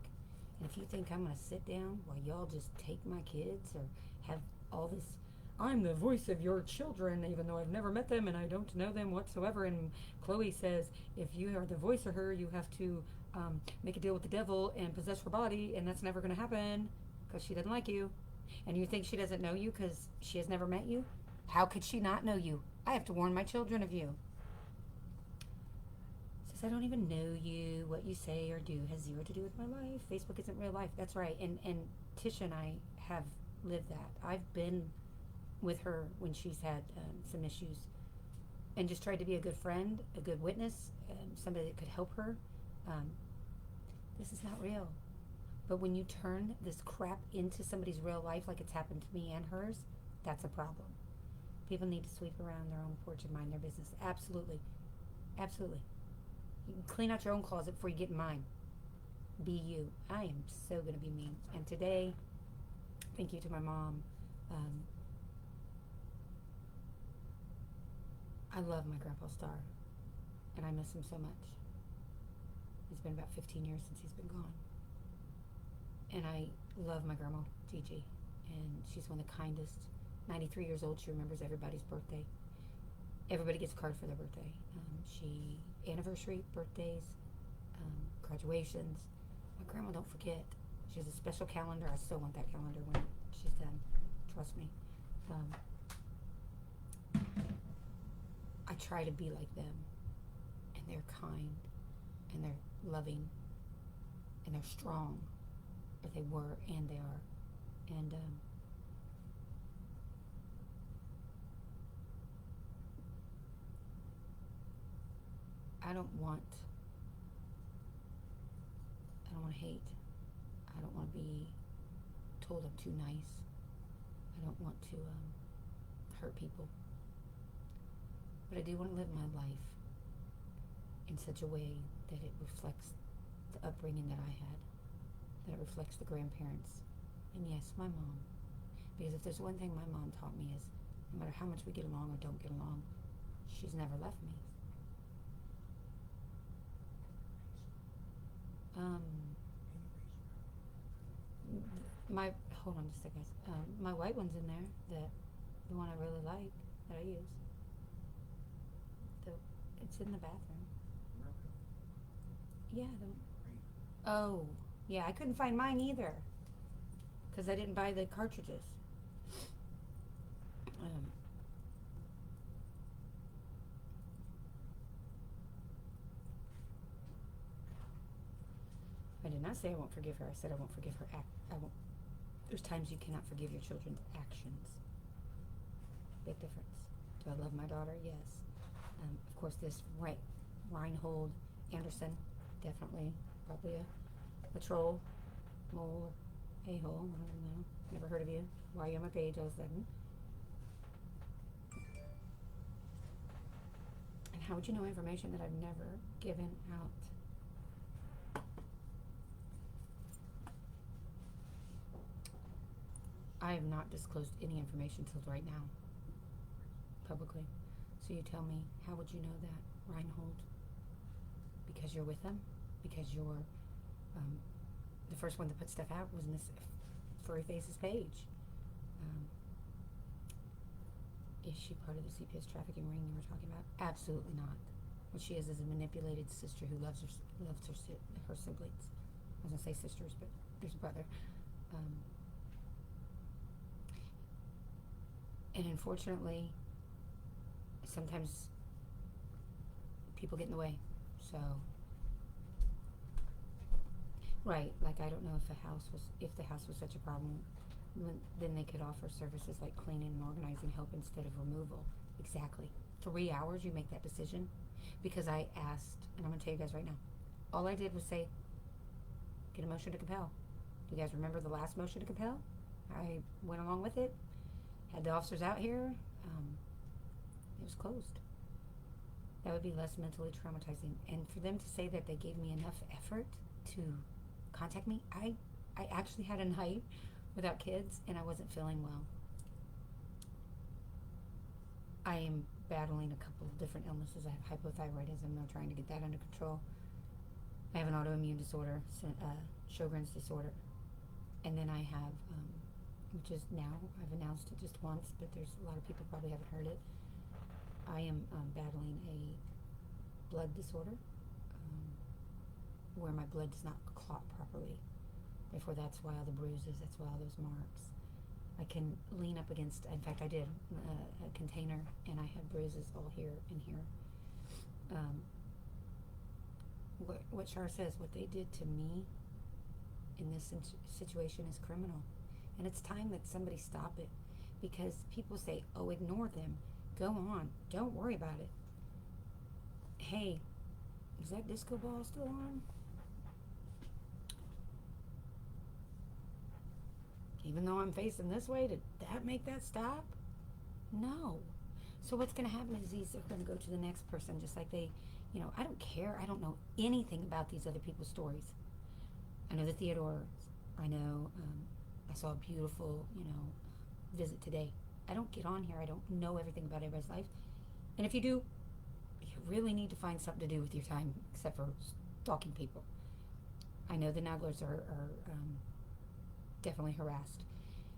S1: And if you think I'm going to sit down while y'all just take my kids or have all this, I'm the voice of your children, even though I've never met them and I don't know them whatsoever. And Chloe says, if you are the voice of her, you have to make a deal with the devil and possess her body, and that's never going to happen because she doesn't like you. And you think she doesn't know you because she has never met you? How could she not know you? I have to warn my children of you. Says, I don't even know you. What you say or do has zero to do with my life. Facebook isn't real life. That's right. And Tisha and I have lived that. I've been with her when she's had some issues and just tried to be a good friend, a good witness, somebody that could help her. This is not real. But when you turn this crap into somebody's real life like it's happened to me and hers, that's a problem. People need to sweep around their own porch and mind their business. Absolutely. Absolutely. You can clean out your own closet before you get in mine. Be you. I am so going to be me. And today, thank you to my mom. I love my Grandpa Star. And I miss him so much. It's been about 15 years since he's been gone. And I love my grandma, Gigi. And she's one of the kindest. 93 years old, she remembers everybody's birthday. Everybody gets a card for their birthday. Anniversary, birthdays, graduations. My grandma don't forget. She has a special calendar. I still want that calendar when she's done. Trust me. I try to be like them. And they're kind. And they're loving. and they're strong, or they were, and they are. And I don't want hate. I don't want to be told I'm too nice. I don't want to hurt people. But I do want to live my life in such a way that it reflects the upbringing that I had, that it reflects the grandparents, and yes, my mom. Because if there's one thing my mom taught me is, no matter how much we get along or don't get along, she's never left me. My hold on just a second, guys. My white one's in there. The one I really like that I use. It's in the bathroom. Yeah. Oh, yeah. I couldn't find mine either because I didn't buy the cartridges. I did not say I won't forgive her. I said I won't forgive her I won't. There's times you cannot forgive your children's actions. Big difference. Do I love my daughter? Yes. Of course, this Reinhold Anderson, definitely, probably a troll, mole, a-hole. I don't know. Never heard of you. Why are you on my page all of a sudden? And how would you know information that I've never given out? I have not disclosed any information till right now, publicly. So you tell me, how would you know that, Reinhold? Because you're with them? Because you're the first one to put stuff out was Miss Furry Face's page. Is she part of the CPS trafficking ring you were talking about? Absolutely not. What she is a manipulated sister who loves her siblings. I was gonna say sisters, but there's a brother. And unfortunately, sometimes people get in the way. So, right, like I don't know if the house was such a problem, then they could offer services like cleaning and organizing help instead of removal. Exactly. 3 hours you make that decision? Because I asked, and I'm going to tell you guys right now, all I did was say, get a motion to compel. Do you guys remember the last motion to compel? I went along with it. Had the officers out here, it was closed. That would be less mentally traumatizing. And for them to say that they gave me enough effort to contact me, I actually had a night without kids and I wasn't feeling well. I am battling a couple of different illnesses. I have hypothyroidism. I'm trying to get that under control. I have an autoimmune disorder, Sjogren's disorder. And then I have which is now, I've announced it just once, but there's a lot of people probably haven't heard it. I am battling a blood disorder where my blood does not clot properly. Therefore, that's why all the bruises, that's why all those marks. I can lean up against, in fact, I did a container, and I had bruises all here and here. What Char says, what they did to me in this situation is criminal. And it's time that somebody stop it, because people say, oh, ignore them. Go on. Don't worry about it. Hey, is that disco ball still on? Even though I'm facing this way, did that make that stop? No. So what's going to happen is these are going to go to the next person, just like they, I don't care. I don't know anything about these other people's stories. I know the Theodore. I know... I saw a beautiful, visit today. I don't get on here. I don't know everything about everybody's life. And if you do, you really need to find something to do with your time except for stalking people. I know the Naglers are definitely harassed.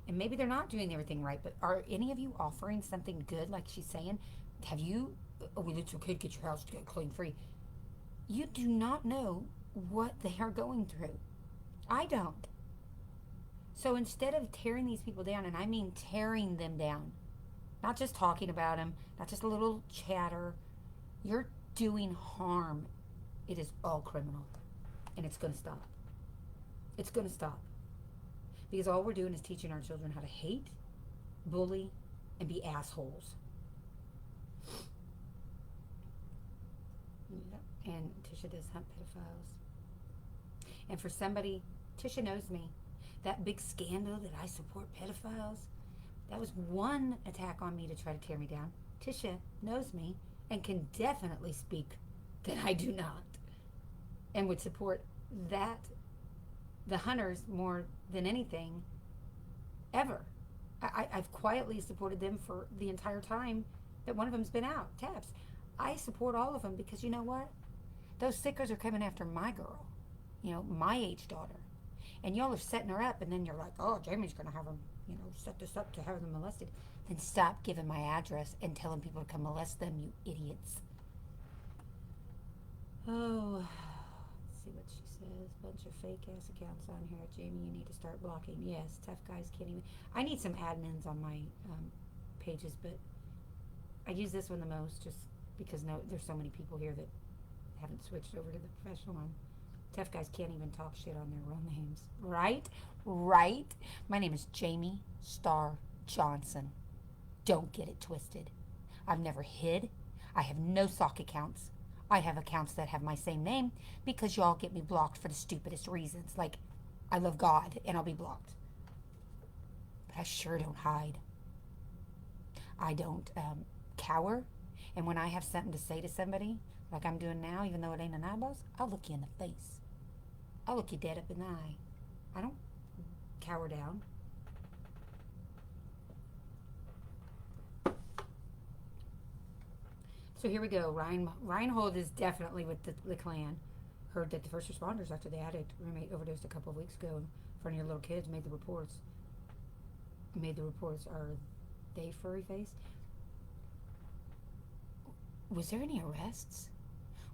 S1: And maybe they're not doing everything right, but are any of you offering something good, like she's saying? Have you, it's okay to get your house clean free. You do not know what they are going through. I don't. So instead of tearing these people down, and I mean tearing them down, not just talking about them, not just a little chatter, you're doing harm. It is all criminal, and it's going to stop. It's going to stop. Because all we're doing is teaching our children how to hate, bully, and be assholes. Yeah. And Tisha does hunt pedophiles. And for somebody, Tisha knows me. That big scandal that I support pedophiles, that was one attack on me to try to tear me down. Tisha knows me and can definitely speak that I do not. And would support that, the hunters, more than anything ever. I've quietly supported them for the entire time that one of them's been out, Tabs. I support all of them because you know what? Those sickers are coming after my girl, my age daughter. And y'all are setting her up, and then you're like, oh, Jamie's going to have them, set this up to have them molested. Then stop giving my address and telling people to come molest them, you idiots. Oh, let's see what she says. Bunch of fake ass accounts on here. Jamie, you need to start blocking. Yes, tough guys can't even. I need some admins on my pages, but I use this one the most just because there's so many people here that haven't switched over to the professional one. Tough guys can't even talk shit on their real names. Right? My name is Jamie Starr Johnson. Don't get it twisted. I've never hid. I have no sock accounts. I have accounts that have my same name because y'all get me blocked for the stupidest reasons. Like, I love God and I'll be blocked. But I sure don't hide. I don't cower. And when I have something to say to somebody, like I'm doing now, even though it ain't an eyeballs, I'll look you in the face. I'll look you dead up in the eye. I don't cower down. So here we go. Reinhold is definitely with the Klan. Heard that the first responders after the addict roommate overdosed a couple of weeks ago in front of your little kids made the reports. Are they furry faced? Was there any arrests?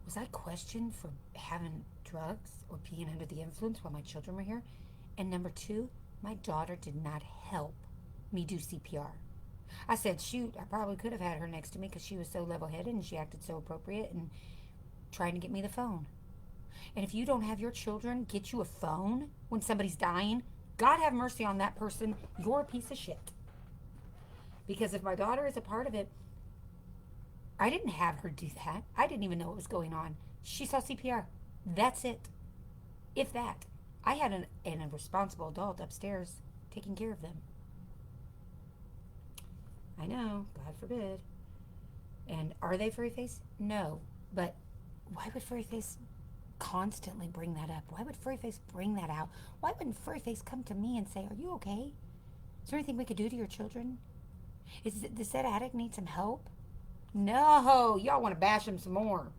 S1: Was I questioned for having drugs or being under the influence while my children were here? And number two, my daughter did not help me do CPR. I said, shoot, I probably could have had her next to me because she was so level-headed and she acted so appropriate and trying to get me the phone. And if you don't have your children get you a phone when somebody's dying, God have mercy on that person. You're a piece of shit. Because if my daughter is a part of it, I didn't have her do that. I didn't even know what was going on. She saw CPR. That's it. If that. I had a responsible adult upstairs taking care of them. I know, God forbid. And are they furry face? No. But why would furry face constantly bring that up? Why would furry face bring that out? Why wouldn't furry face come to me and say, are you okay? Is there anything we could do to your children? Does that addict need some help? No, y'all want to bash him some more.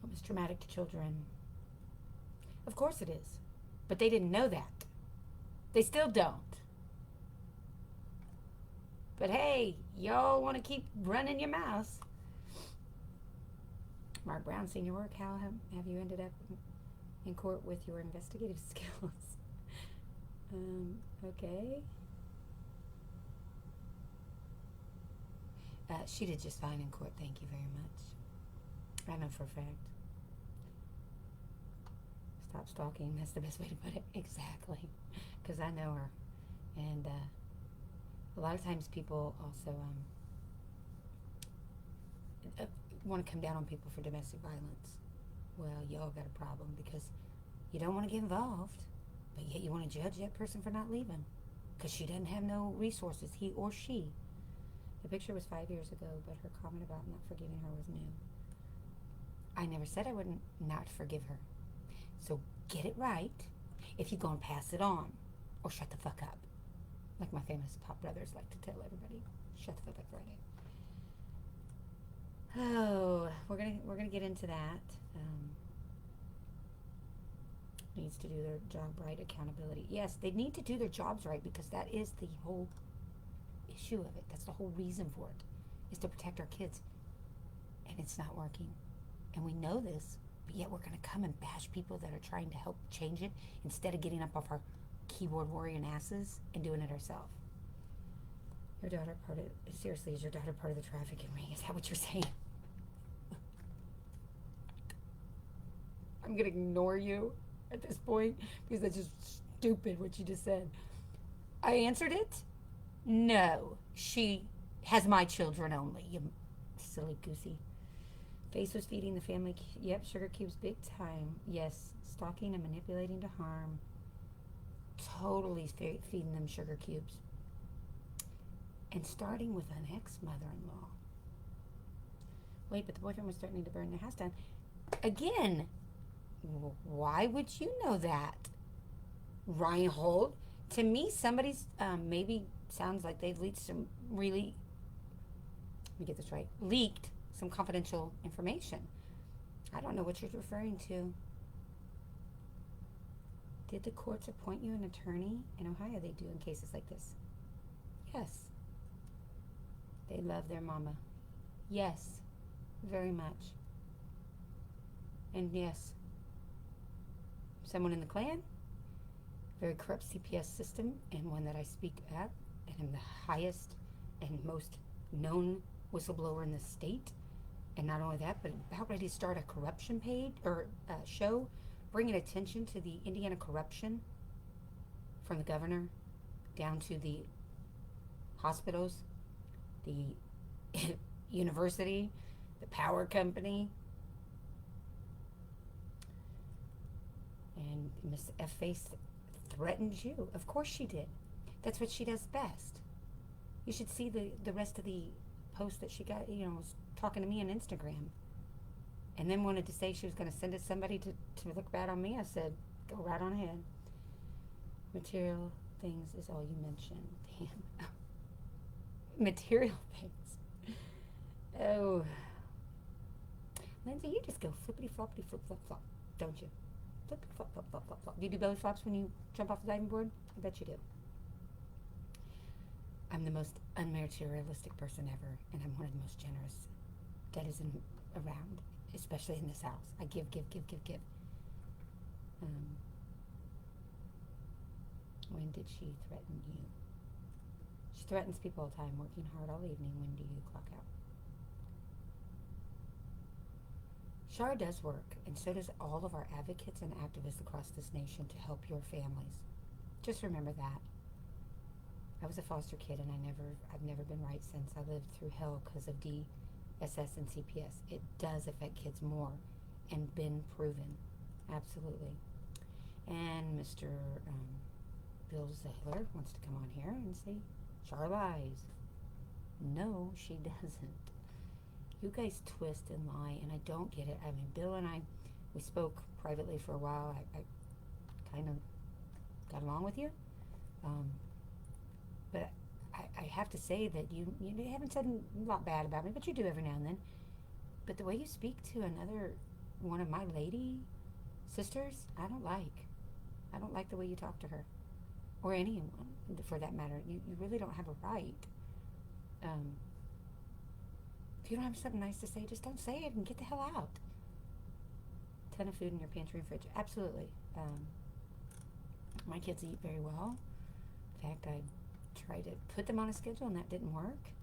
S1: It was traumatic to children. Of course it is. But they didn't know that. They still don't. But hey, y'all want to keep running your mouths. Mark Brown, senior work. How have you ended up in court with your investigative skills? Okay. She did just fine in court. Thank you very much. I know for a fact. Stop stalking. That's the best way to put it. Exactly. Because I know her. And a lot of times people also want to come down on people for domestic violence. Well, y'all got a problem because you don't want to get involved, but yet you want to judge that person for not leaving because she doesn't have no resources, he or she. The picture was 5 years ago, but her comment about not forgiving her was new. I never said I wouldn't not forgive her. So get it right if you're going to pass it on or shut the fuck up. Like my famous pop brothers like to tell everybody, shut the fuck up Friday. Oh, we're gonna get into that. Needs to do their job right, accountability. Yes, they need to do their jobs right because that is the whole issue of it. That's the whole reason for it, is to protect our kids. And it's not working. And we know this, but yet we're gonna come and bash people that are trying to help change it instead of getting up off our keyboard warrior asses and doing it ourselves. Your daughter seriously, is your daughter part of the trafficking ring? Is that what you're saying? I'm going to ignore you at this point because that's just stupid what you just said. I answered it. No, she has my children only, you silly goosey. Face was feeding the family. Yep, sugar cubes big time. Yes, stalking and manipulating to harm. Totally feeding them sugar cubes. And starting with an ex-mother-in-law. Wait, but the boyfriend was threatening to burn their house down. Again, why would you know that? Reinhold? To me, somebody's maybe sounds like they've leaked some really, let me get this right, leaked some confidential information. I don't know what you're referring to. Did the courts appoint you an attorney? In Ohio, they do in cases like this. Yes. They love their mama. Yes, very much. And yes, someone in the Klan, very corrupt CPS system, and one that I speak at, and am the highest and most known whistleblower in the state. And not only that, but about ready to start a corruption page or show, bringing attention to the Indiana corruption from the governor down to the hospitals, the university, the power company. And Miss F-Face threatened you. Of course she did. That's what she does best. You should see the rest of the post that she got, was talking to me on Instagram. And then wanted to say she was going to send it somebody to look bad on me. I said, go right on ahead. Material things is all you mentioned. Damn. Material things. Oh. Lindsay, you just go flippity floppity flip flop flop, don't you? Flippity flop flop flop flop flop. Do you do belly flops when you jump off the diving board? I bet you do. I'm the most unmaterialistic person ever, and I'm one of the most generous that is around, especially in this house. I give. When did she threaten you? She threatens people all the time, working hard all evening. When do you clock out? Shar does work, and so does all of our advocates and activists across this nation to help your families. Just remember that. I was a foster kid, and I've never been right since. I lived through hell because of DSS and CPS. It does affect kids more, and been proven. Absolutely. And Mr. Bill Zahler wants to come on here and say, Char lies. No, she doesn't. You guys twist and lie, and I don't get it. I mean, Bill and I, we spoke privately for a while. I kind of got along with you. But I have to say that you haven't said a lot bad about me, but you do every now and then. But the way you speak to another one of my lady sisters, I don't like. I don't like the way you talk to her. Or anyone, for that matter. You really don't have a right. If you don't have something nice to say, just don't say it and get the hell out. Ton of food in your pantry and fridge. Absolutely. My kids eat very well. In fact, I tried to put them on a schedule and that didn't work.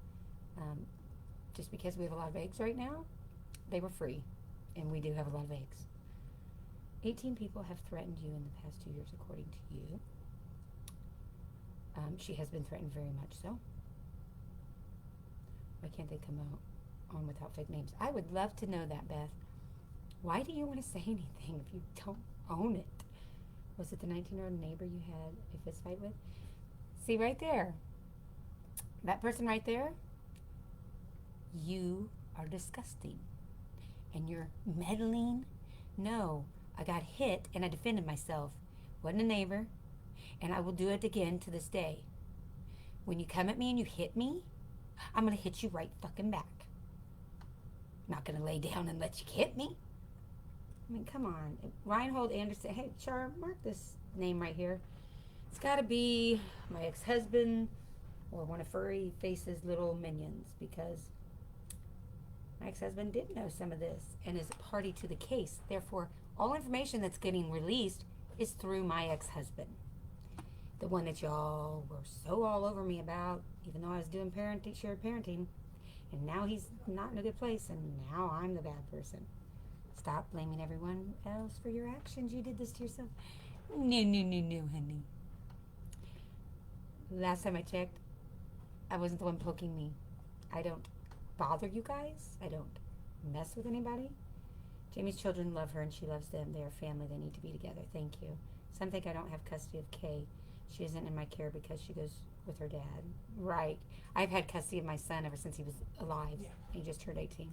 S1: Just because we have a lot of eggs right now, they were free. And we do have a lot of eggs. 18 people have threatened you in the past 2 years, according to you. She has been threatened very much so. Why can't they come out on without fake names? I would love to know that, Beth. Why do you want to say anything if you don't own it? Was it the 19-year-old neighbor you had a fist fight with? See right there. That person right there, you are disgusting. And you're meddling. No, I got hit and I defended myself. Wasn't a neighbor. And I will do it again to this day. When you come at me and you hit me, I'm going to hit you right fucking back. Not going to lay down and let you hit me. I mean, come on. Reinhold Anderson. Hey, Char, mark this name right here. It's got to be my ex-husband or one of Furry Face's little minions, because my ex-husband did know some of this and is a party to the case. Therefore, all information that's getting released is through my ex-husband. The one that y'all were so all over me about, even though I was doing shared parenting. And now he's not in a good place, and now I'm the bad person. Stop blaming everyone else for your actions. You did this to yourself. No, no, no, no, honey. Last time I checked, I wasn't the one poking me. I don't bother you guys. I don't mess with anybody. Jamie's children love her and she loves them. They are family. They need to be together. Thank you. Some think I don't have custody of Kay. She isn't in my care because she goes with her dad. Right. I've had custody of my son ever since he was alive. Yeah. He just turned 18.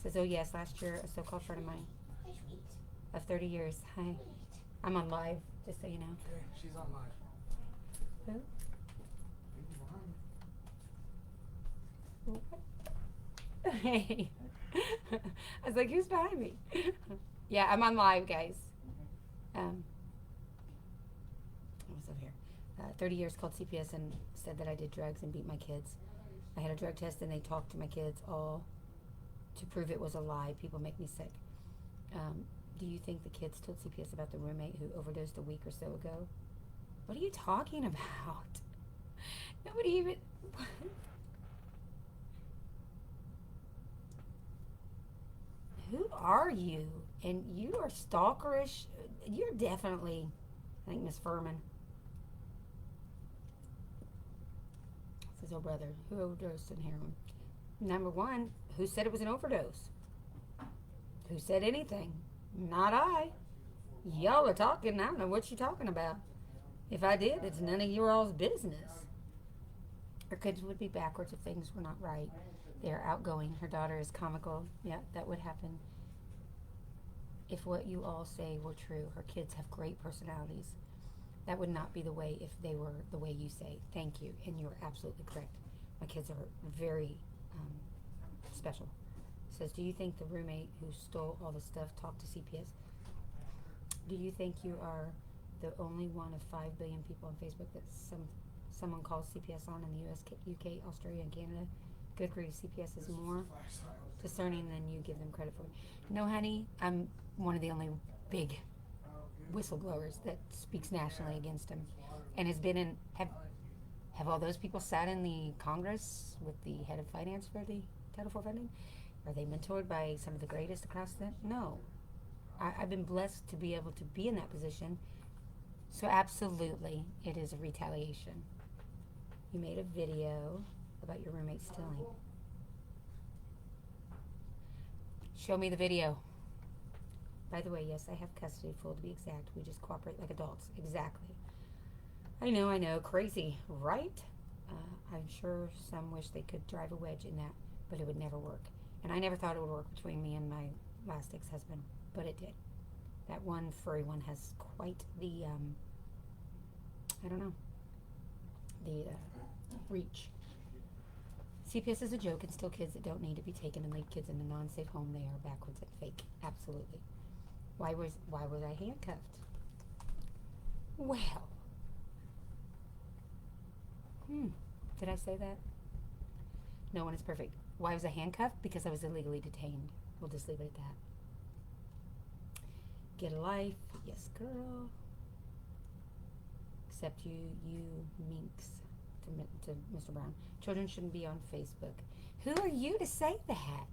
S1: Says, oh yes, last year a so-called friend of mine of 30 years. Hi. I'm on live, just so you know.
S2: Okay, she's on live.
S1: Who? Hey. I was like, who's behind me? Yeah, I'm on live, guys. What's up here? 30 years called CPS and said that I did drugs and beat my kids. I had a drug test and they talked to my kids all to prove it was a lie. People make me sick. Do you think the kids told CPS about the roommate who overdosed a week or so ago? What are you talking about? Nobody even... Who are you? And you are stalkerish. You're definitely, I think, Miss Furman. Says, oh brother, who overdosed on heroin? Number one, who said it was an overdose? Who said anything? Not I. Y'all are talking. I don't know what you're talking about. If I did, it's none of your all's business. Her kids would be backwards if things were not right. They are outgoing. Her daughter is comical. Yeah, that would happen if what you all say were true. Her kids have great personalities. That would not be the way if they were the way you say. Thank you, and you're absolutely correct. My kids are very special. Says, do you think the roommate who stole all the stuff talked to CPS? Do you think you are the only one of 5 billion people on Facebook that someone calls CPS on in the US, UK, Australia, and Canada? Good grief, CPS is more discerning than you give them credit for. No, honey, I'm one of the only big whistleblowers that speaks nationally against him, and has been in. Have all those people sat in the Congress with the head of finance for the Title IV funding? Are they mentored by some of the greatest across the? No, I've been blessed to be able to be in that position. So absolutely, it is a retaliation. You made a video about your roommate stealing. Show me the video. By the way, yes, I have custody, full to be exact. We just cooperate like adults. Exactly. I know. Crazy, right? I'm sure some wish they could drive a wedge in that, but it would never work. And I never thought it would work between me and my last ex-husband, but it did. That one furry one has quite the, I don't know, the reach. CPS is a joke and still kids that don't need to be taken and leave kids in a non-safe home. They are backwards and fake. Absolutely. Why was I handcuffed? Well. Did I say that? No one is perfect. Why was I handcuffed? Because I was illegally detained. We'll just leave it at that. Get a life. Yes, girl. Except you minx. To Mr. Brown. Children shouldn't be on Facebook. Who are you to say that?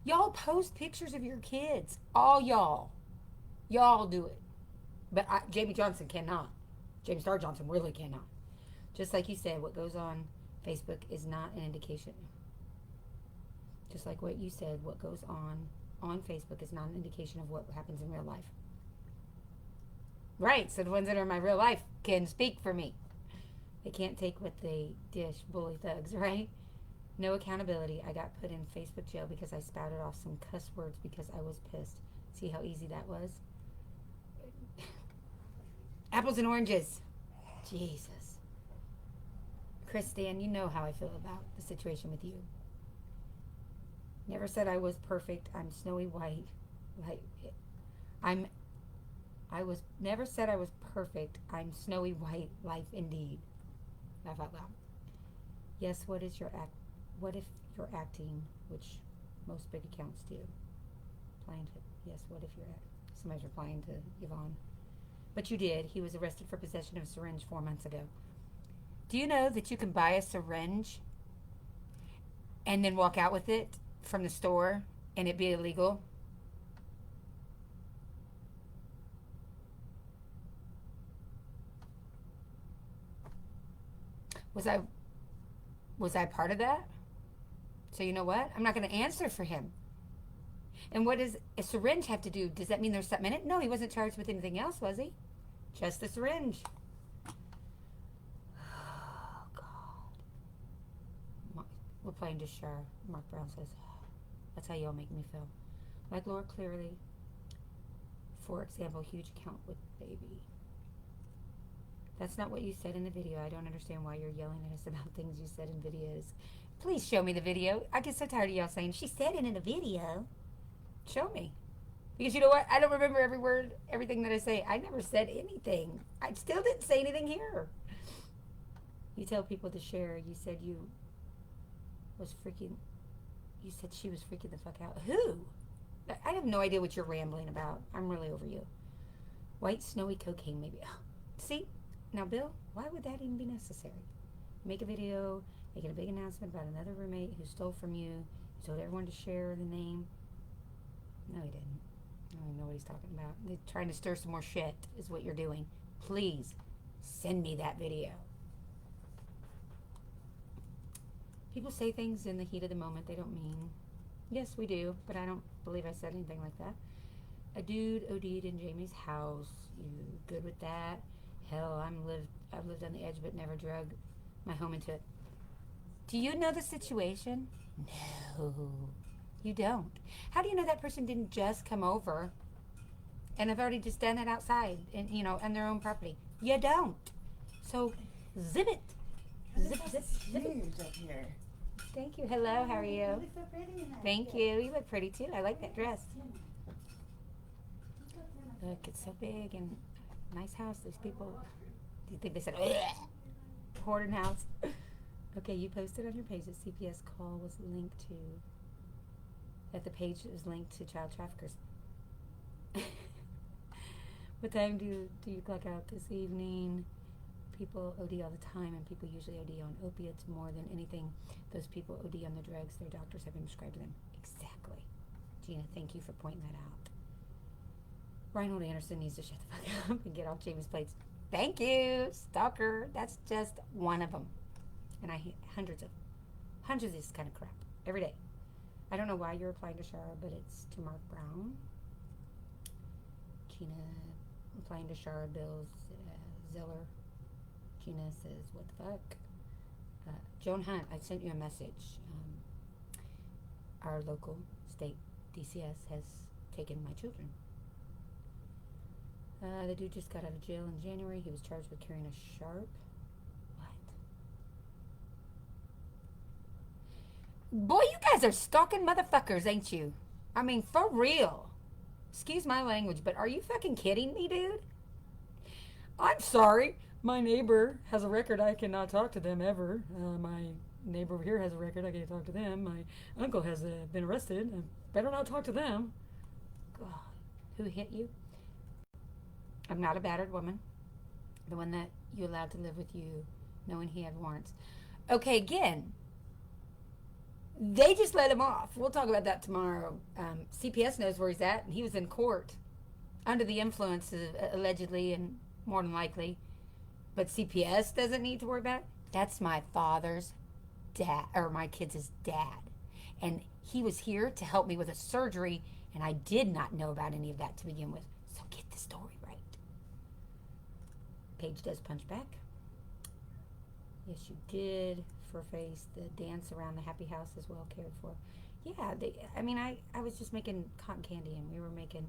S1: Y'all post pictures of your kids. All y'all. Y'all do it. But Jamie Johnson cannot. James Star Johnson really cannot. Just like you said, what goes on Facebook is not an indication. Just like what you said, what goes on Facebook is not an indication of what happens in real life. Right, so the ones that are in my real life can speak for me. They can't take what they dish, bully thugs, right? No accountability. I got put in Facebook jail because I spouted off some cuss words because I was pissed. See how easy that was? Apples and oranges. Jesus. Kristen, you know how I feel about the situation with you. Never said I was perfect. I'm snowy white. Never said I was perfect. I'm snowy white. Life indeed. Laugh out loud. Yes, what if you're acting, which most big accounts do? What if you're somebody's replying to Yvonne. But you did. He was arrested for possession of a syringe 4 months ago. Do you know that you can buy a syringe and then walk out with it from the store and it be illegal? Was I part of that? So you know what? I'm not going to answer for him. And what does a syringe have to do? Does that mean there's something in it? No, he wasn't charged with anything else, was he? Just the syringe. Oh, God. We're playing to share. Mark Brown says, that's how y'all make me feel. Like Laura Clearly, for example, huge account with baby. That's not what you said in the video. I don't understand why you're yelling at us about things you said in videos. Please show me the video. I get so tired of y'all saying, she said it in a video. Show me. Because you know what? I don't remember every word, everything that I say. I never said anything. I still didn't say anything here. You tell people to share. You said you said she was freaking the fuck out. Who? I have no idea what you're rambling about. I'm really over you. White snowy cocaine maybe. See? Now, Bill, why would that even be necessary? Make a video, making a big announcement about another roommate who stole from you. You told everyone to share the name. No, he didn't. I don't even know what he's talking about. They're trying to stir some more shit is what you're doing. Please, send me that video. People say things in the heat of the moment they don't mean. Yes, we do, but I don't believe I said anything like that. A dude OD'd in Jamie's house. You good with that? Hell, I've lived on the edge but never drug my home into it. Do you know the situation? No, you don't. How do you know that person didn't just come over and have already just done it outside and on their own property? You don't. So zip it. Zip it.
S2: Huge up here.
S1: Thank you. Hello, how are you?
S2: You look so pretty in that.
S1: Thank you. You look pretty too. I like that dress. Look, it's so big and nice house. These people, do you think they said, hoarding house? Okay, you posted on your page that CPS call was linked to, that the page was linked to child traffickers. What time do you clock out this evening? People OD all the time, and people usually OD on opiates more than anything. Those people OD on the drugs their doctors have been prescribed to them. Exactly. Gina, thank you for pointing that out. Reinhold Anderson needs to shut the fuck up and get off Jamie's plates. Thank you, stalker. That's just one of them. And I hate hundreds of this kind of crap every day. I don't know why you're replying to Shara, but it's to Mark Brown. Gina replying to Shara, Bill Zeller. Gina says, what the fuck? Joan Hunt, I sent you a message. Our local state DCS has taken my children. The dude just got out of jail in January. He was charged with carrying a sharp. What? Boy, you guys are stalking motherfuckers, ain't you? I mean, for real. Excuse my language, but are you fucking kidding me, dude? I'm sorry. My neighbor has a record. I cannot talk to them ever. My neighbor over here has a record. I can't talk to them. My uncle has been arrested. I better not talk to them. God, who hit you? I'm not a battered woman. The one that you allowed to live with you, knowing he had warrants. Okay, again, they just let him off. We'll talk about that tomorrow. CPS knows where he's at, and he was in court under the influence, allegedly, and more than likely. But CPS doesn't need to worry about it. That's my father's dad, or my kids' dad. And he was here to help me with a surgery, and I did not know about any of that to begin with. So get the story right. Paige does punch back. Yes, you did. For face, the dance around the happy house is well cared for. Yeah, I was just making cotton candy, and we were making,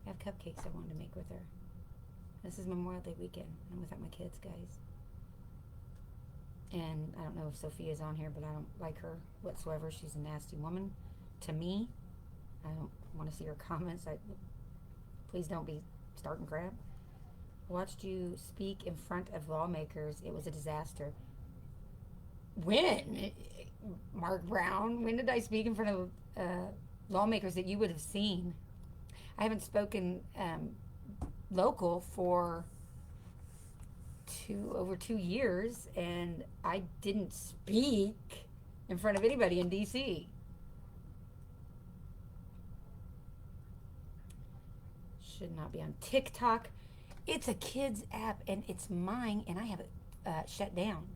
S1: I have cupcakes I wanted to make with her. This is Memorial Day weekend. I'm without my kids, guys. And I don't know if Sophia's on here, but I don't like her whatsoever. She's a nasty woman. To me, I don't want to see her comments. Please don't be starting crap. I watched you speak in front of lawmakers. It was a disaster. When? Mark Brown? When did I speak in front of lawmakers that you would have seen? I haven't spoken local for over 2 years, and I didn't speak in front of anybody in DC. Should not be on TikTok. It's a kid's app, and it's mine, and I have it shut down.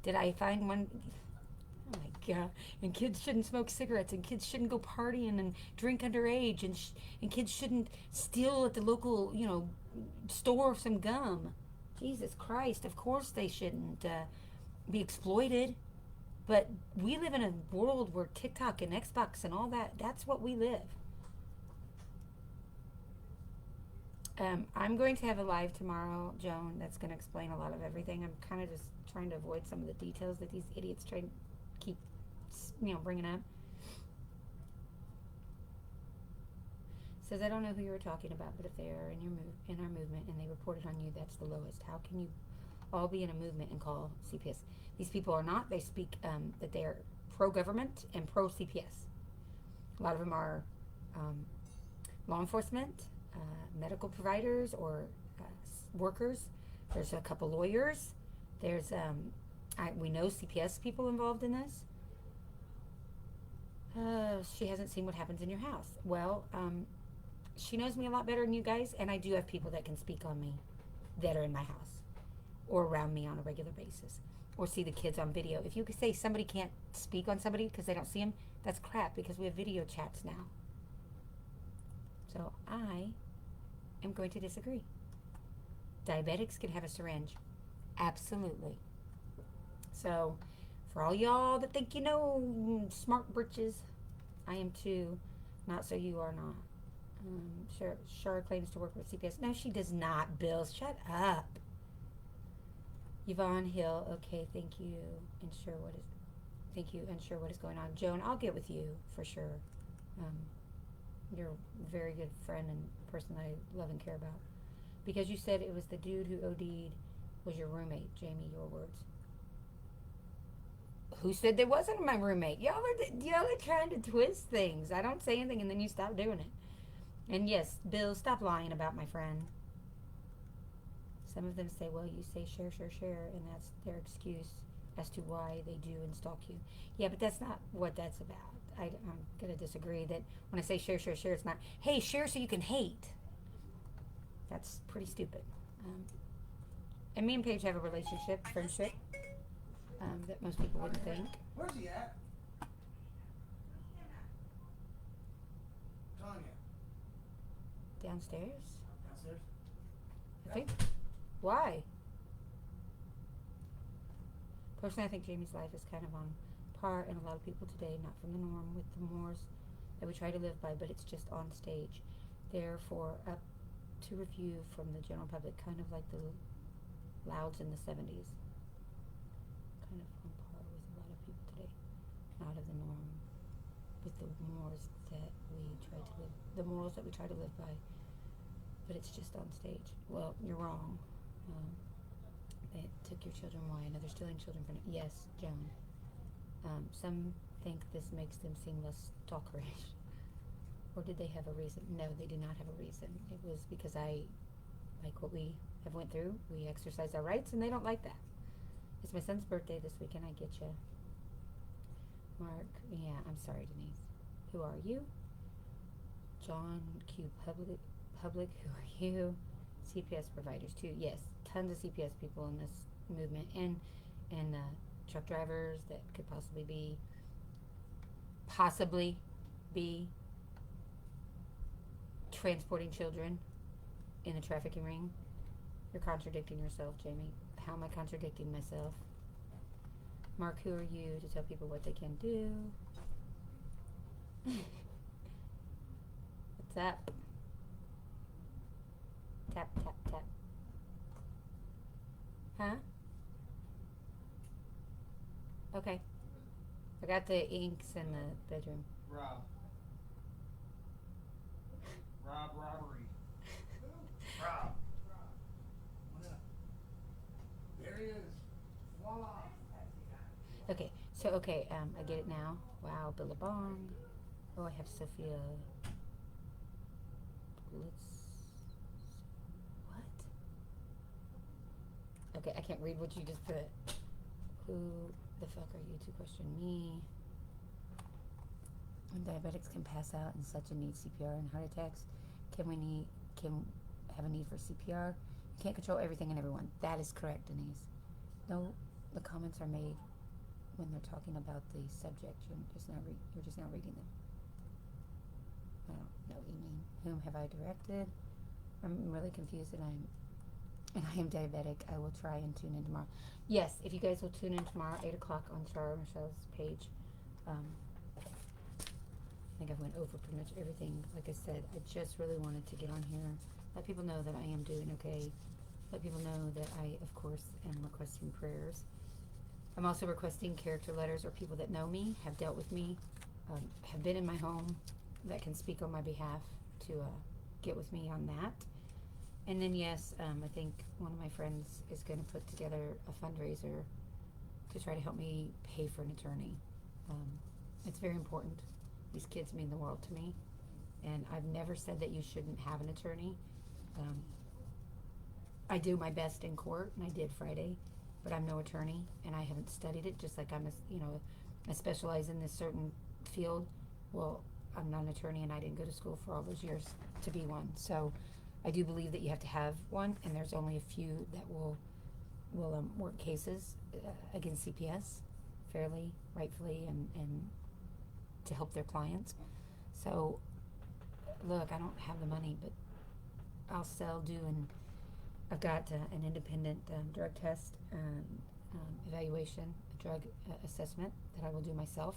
S1: Did I find one? Oh my God! And kids shouldn't smoke cigarettes, and kids shouldn't go partying and drink underage, and kids shouldn't steal at the local, store some gum. Jesus Christ! Of course they shouldn't be exploited. But we live in a world where TikTok and Xbox and all that's what we live. I'm going to have a live tomorrow, Joan, that's going to explain a lot of everything. I'm kind of just trying to avoid some of the details that these idiots try to keep, bringing up. Says, I don't know who you were talking about, but if they are in our movement and they reported on you, that's the lowest. How can you all be in a movement and call CPS? These people are not. They speak that they are pro-government and pro-CPS. A lot of them are law enforcement, medical providers, or workers. There's a couple lawyers. There's we know CPS people involved in this. She hasn't seen what happens in your house. Well, she knows me a lot better than you guys, and I do have people that can speak on me that are in my house or around me on a regular basis, or see the kids on video. If you could say somebody can't speak on somebody because they don't see them, that's crap, because we have video chats now. So I am going to disagree. Diabetics can have a syringe. Absolutely. So for all y'all that think smart britches, I am too. Not so you are not. Shar claims to work with CPS. No, she does not, Bill. Shut up. Yvonne Hill. Okay, thank you. Thank you. Unsure what is going on. Joan, I'll get with you for sure. You're a very good friend and person I love and care about. Because you said it was the dude who OD'd was your roommate, Jamie, your words. Who said there wasn't my roommate? Y'all are trying to twist things. I don't say anything and then you stop doing it. And yes, Bill, stop lying about my friend. Some of them say, well, you say share, and that's their excuse as to why they do and stalk you. Yeah, but that's not what that's about. I'm going to disagree that when I say share, it's not, hey, share so you can hate. That's pretty stupid. And me and Paige have a relationship, friendship, that most people wouldn't think.
S3: Where's he at? Tanya.
S1: Downstairs?
S3: Downstairs?
S1: I think. Why? Personally, I think Jamie's life is kind of on par, and a lot of people today, not from the norm, with the mores that we try to live by, but it's just on stage. Therefore, up to review from the general public, kind of like the Louds in the 70s. Kind of on par with a lot of people today, not of the norm, with the mores that we try to live, the morals that we try to live by, but it's just on stage. Well, you're wrong. They took your children. Why? And they're stealing children from it. Yes, Joan. Some think this makes them seem less stalkerish. Or did they have a reason? No, they did not have a reason. It was because I like what we have went through. We exercise our rights, and they don't like that. It's my son's birthday this weekend. I get you. Mark, yeah, I'm sorry, Denise. Who are you? John Q. Public, who are you? CPS providers, too. Yes, tons of CPS people in this movement. And truck drivers that could possibly be transporting children in the trafficking ring. You're contradicting yourself, Jamie. How am I contradicting myself? Mark, who are you to tell people what they can do? What's up? Tap, tap, tap. Huh? Okay. I got the inks in the bedroom.
S3: Rob. Robbery. Rob. What up? There he is. Voila.
S1: Okay, so I get it now. Wow, Billabong. Oh, I have Sophia. What? Okay, I can't read what you just put. Who the fuck are you to question me? When diabetics can pass out and such a need CPR and heart attacks, can have a need for CPR? You can't control everything and everyone. That is correct, Denise. No, the comments are made when they're talking about the subject. You're just now reading them. I don't know what you mean. Whom have I directed? I'm really confused, and I am diabetic. I will try and tune in tomorrow. Yes, if you guys will tune in tomorrow, 8 o'clock on Shara Michelle's page. I think I went over pretty much everything. Like I said, I just really wanted to get on here, let people know that I am doing okay. Let people know that I, of course, am requesting prayers. I'm also requesting character letters, or people that know me, have dealt with me, have been in my home, that can speak on my behalf to get with me on that. And then, yes, I think one of my friends is going to put together a fundraiser to try to help me pay for an attorney. It's very important. These kids mean the world to me. And I've never said that you shouldn't have an attorney. I do my best in court, and I did Friday, but I'm no attorney, and I haven't studied it, just like I specialize in this certain field. Well, I'm not an attorney, and I didn't go to school for all those years to be one. So I do believe that you have to have one, and there's only a few that will work cases against CPS fairly, rightfully, and to help their clients. So, look, I don't have the money, but I'll and I've got an independent drug test evaluation, a drug assessment that I will do myself.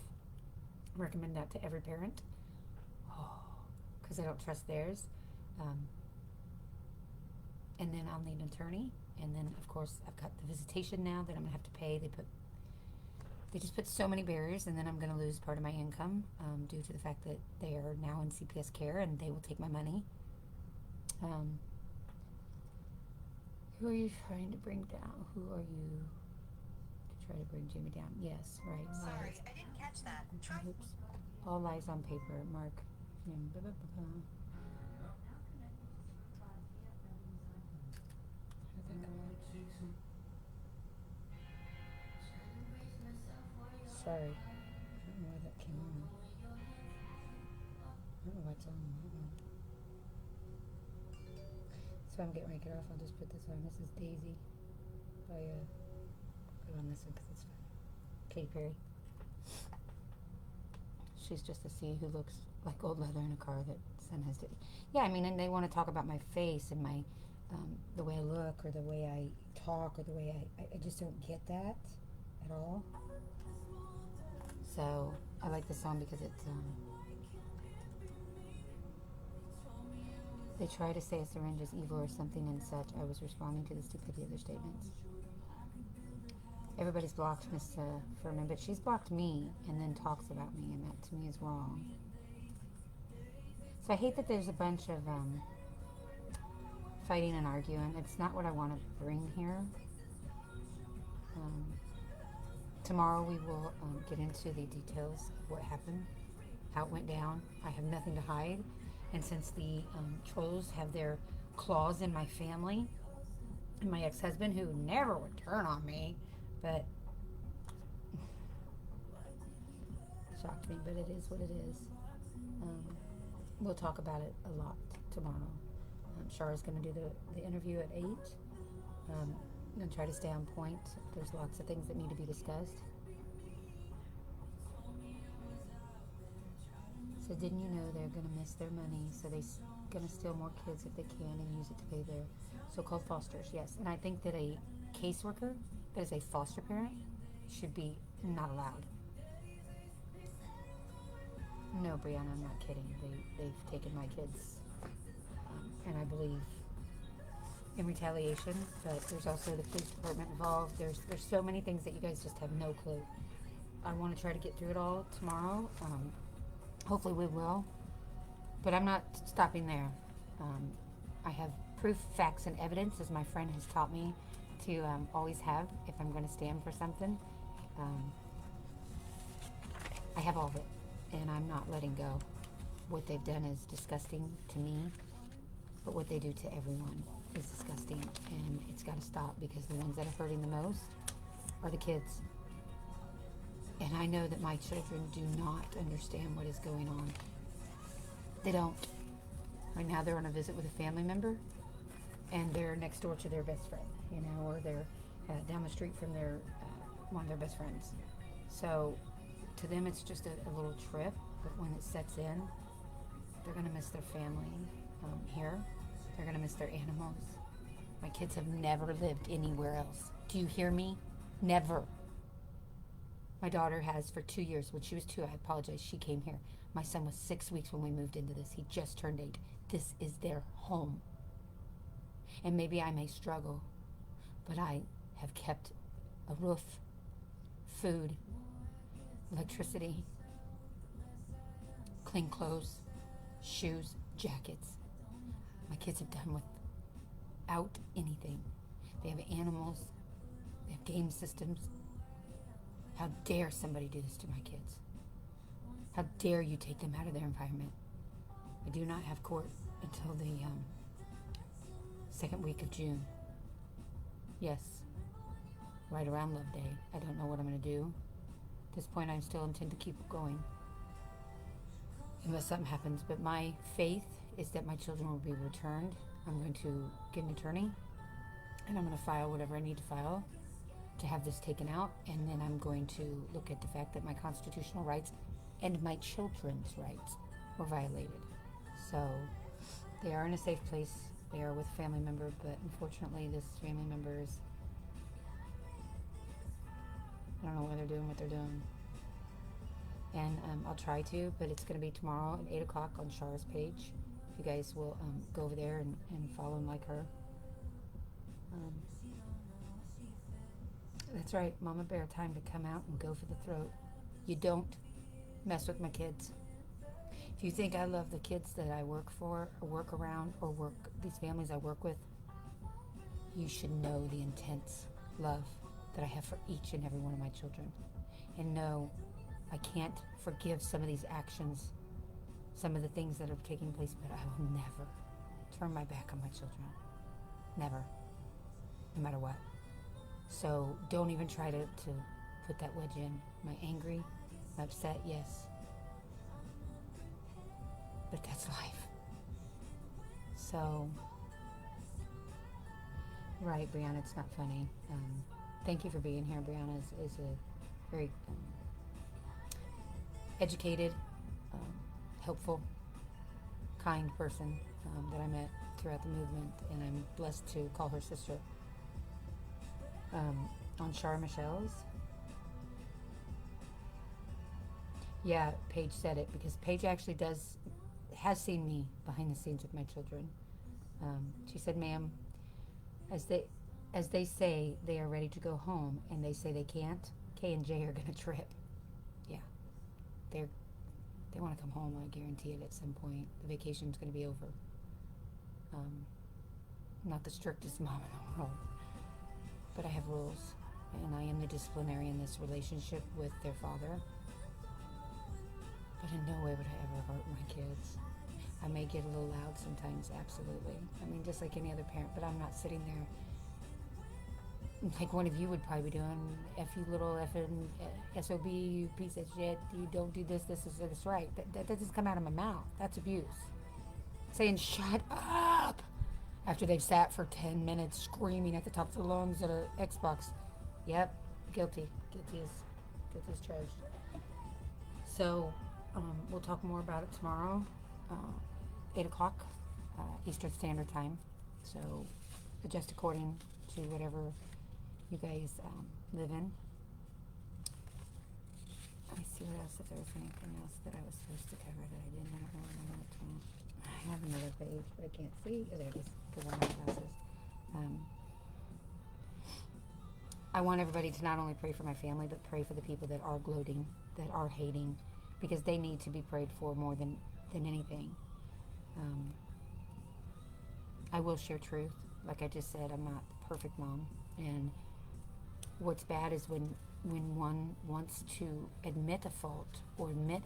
S1: I recommend that to every parent, because I don't trust theirs. And then I'll need an attorney, and then of course I've got the visitation now that I'm gonna have to pay. They just put so many barriers, and then I'm gonna lose part of my income due to the fact that they are now in CPS care and they will take my money. Who are you trying to bring down? Who are you to try to bring Jamie down? Yes, right.
S4: Sorry, I didn't catch that. Try.
S1: Oops. All lies on paper, Mark. Sorry. I don't know why that came on. I don't know why it's on that one. So I'm getting ready to get off. I'll just put this on. This is Daisy by put on this one because it's fun. Katy Perry. She's just a C who looks like old leather in a car that son has to. Yeah, I mean, and they want to talk about my face and my the way I look, or the way I talk, or the way I just don't get that at all. So I like this song because it's they try to say a syringe is evil or something and such. I was responding to the stupidity of their statements. Everybody's blocked Miss Furman, but she's blocked me and then talks about me, and that to me is wrong. So I hate that there's a bunch of fighting and arguing. It's not what I want to bring here. Tomorrow we will get into the details of what happened, how it went down. I have nothing to hide. And since the trolls have their claws in my family, and my ex-husband, who never would turn on me, but shocked me, but it is what it is. We'll talk about it a lot tomorrow. Shara's going to do the interview at 8. I'm going to try to stay on point. There's lots of things that need to be discussed. So didn't you know they're going to miss their money, so they're going to steal more kids if they can and use it to pay their so-called fosters? Yes, and I think that a caseworker that is a foster parent should be not allowed. No, Brianna, I'm not kidding. They've taken my kids, and I believe in retaliation, but there's also the police department involved. There's so many things that you guys just have no clue. I want to try to get through it all tomorrow. Hopefully we will, but I'm not stopping there. I have proof, facts, and evidence, as my friend has taught me to always have if I'm going to stand for something. I have all of it, and I'm not letting go. What they've done is disgusting to me, but what they do to everyone is disgusting, and it's got to stop, because the ones that are hurting the most are the kids. And I know that my children do not understand what is going on. They don't. Right now they're on a visit with a family member, and they're next door to their best friend, or they're down the street from their one of their best friends. So to them, it's just a little trip, but when it sets in, they're going to miss their family here. They're going to miss their animals. My kids have never lived anywhere else. Do you hear me? Never. My daughter has for 2 years. When she was 2, I apologize, she came here. My son was 6 weeks when we moved into this. He just turned 8. This is their home. And maybe I may struggle, but I have kept a roof, food, electricity, clean clothes, shoes, jackets. My kids have done without anything. They have animals. They have game systems. How dare somebody do this to my kids? How dare you take them out of their environment? I do not have court until the second week of June. Yes, right around Love Day. I don't know what I'm going to do. At this point, I still intend to keep going unless something happens. But my faith is that my children will be returned. I'm going to get an attorney, and I'm going to file whatever I need to file to have this taken out, and then I'm going to look at the fact that my constitutional rights and my children's rights were violated. So they are in a safe place. They are with a family member, but unfortunately this family member is, I don't know why they're doing what they're doing. And I'll try to, but it's going to be tomorrow at 8 o'clock on Shara's page. If you guys will go over there and follow and like her. That's right, Mama Bear, time to come out and go for the throat. You don't mess with my kids. If you think I love the kids that I work for, or work around, or these families I work with, you should know the intense love that I have for each and every one of my children. And no, I can't forgive some of these actions, some of the things that are taking place, but I will never turn my back on my children. Never. No matter what. So don't even try to put that wedge in. Am I angry? Am I upset? Yes. But that's life. So, right, Brianna, it's not funny. Thank you for being here. Brianna is a very educated, helpful, kind person that I met throughout the movement, and I'm blessed to call her sister. On Char Michelle's. Yeah, Paige said it, because Paige actually has seen me behind the scenes with my children. She said, ma'am, as they say they are ready to go home and they say they can't, K and J are going to trip. Yeah, they want to come home, I guarantee it, at some point. The vacation's going to be over. I'm not the strictest mom in the world, but I have rules, and I am the disciplinary in this relationship with their father. But in no way would I ever hurt my kids. I may get a little loud sometimes, absolutely. I mean, just like any other parent, but I'm not sitting there like one of you would probably be doing. F you little effing SOB, you piece of shit, you don't do this is right. That doesn't come out of my mouth. That's abuse. Saying, shut up! After they've sat for 10 minutes screaming at the top of their lungs at an Xbox. Yep, guilty. Guilty as charged. So, we'll talk more about it tomorrow, 8 o'clock Eastern Standard Time. So, adjust according to whatever you guys live in. Let me see what else, if there was anything else that I was supposed to cover that I didn't. I don't really know which one. I have another page, but I can't see. Oh, there it is, because I have glasses. I want everybody to not only pray for my family, but pray for the people that are gloating, that are hating, because they need to be prayed for more than anything. I will share truth. Like I just said, I'm not the perfect mom. And what's bad is when one wants to admit a fault or admit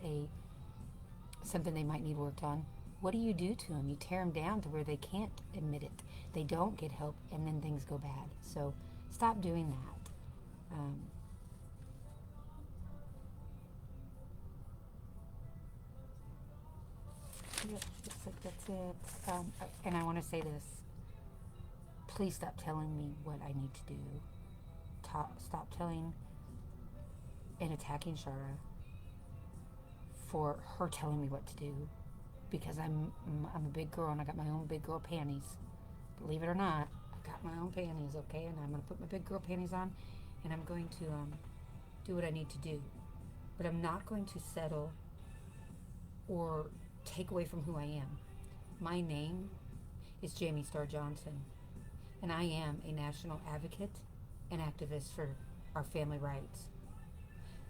S1: something they might need worked on. What do you do to them? You tear them down to where they can't admit it. They don't get help, and then things go bad. So stop doing that. Yep, looks like that's it. And I want to say this. Please stop telling me what I need to do. Stop telling and attacking Shara for her telling me what to do, because I'm a big girl and I got my own big girl panties. Believe it or not, I got my own panties, okay? And I'm going to put my big girl panties on, and I'm going to do what I need to do. But I'm not going to settle or take away from who I am. My name is Jamie Starr Johnson, and I am a national advocate and activist for our family rights.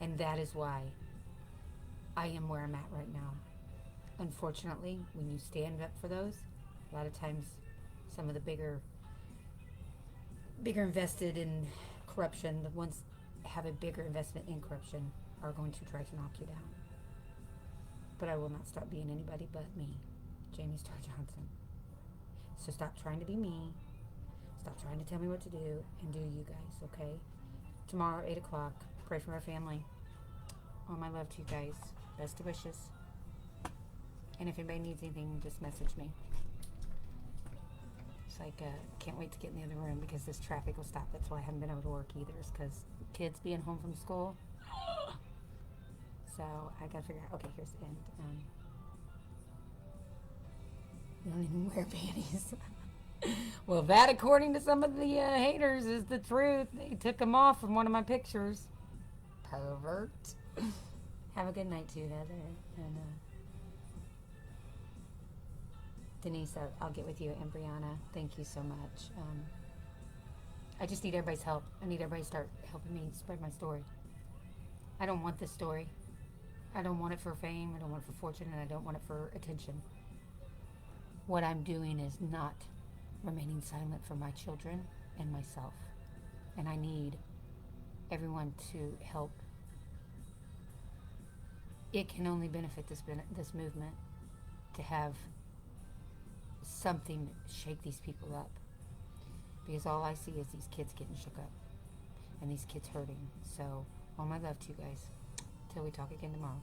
S1: And that is why I am where I'm at right now. Unfortunately, when you stand up for those, a lot of times some of the bigger invested in corruption, the ones that have a bigger investment in corruption, are going to try to knock you down. But I will not stop being anybody but me, Jamie Starr Johnson. So stop trying to be me. Stop trying to tell me what to do, and do you guys, okay? Tomorrow, 8 o'clock, pray for our family. All my love to you guys. Best of wishes. And if anybody needs anything, just message me. It's like, can't wait to get in the other room because this traffic will stop. That's why I haven't been able to work either, is because kids being home from school. So I gotta figure out. Okay, here's the end. You don't even wear panties. Well, that, according to some of the haters, is the truth. They took them off from one of my pictures. Pervert. Have a good night too, Heather. And Denise, I'll get with you. And Brianna, thank you so much. I just need everybody's help. I need everybody to start helping me spread my story. I don't want this story. I don't want it for fame. I don't want it for fortune. And I don't want it for attention. What I'm doing is not remaining silent for my children and myself. And I need everyone to help. It can only benefit this movement to have something shake these people up. Because all I see is these kids getting shook up. And these kids hurting. So, all my love to you guys. Till we talk again tomorrow.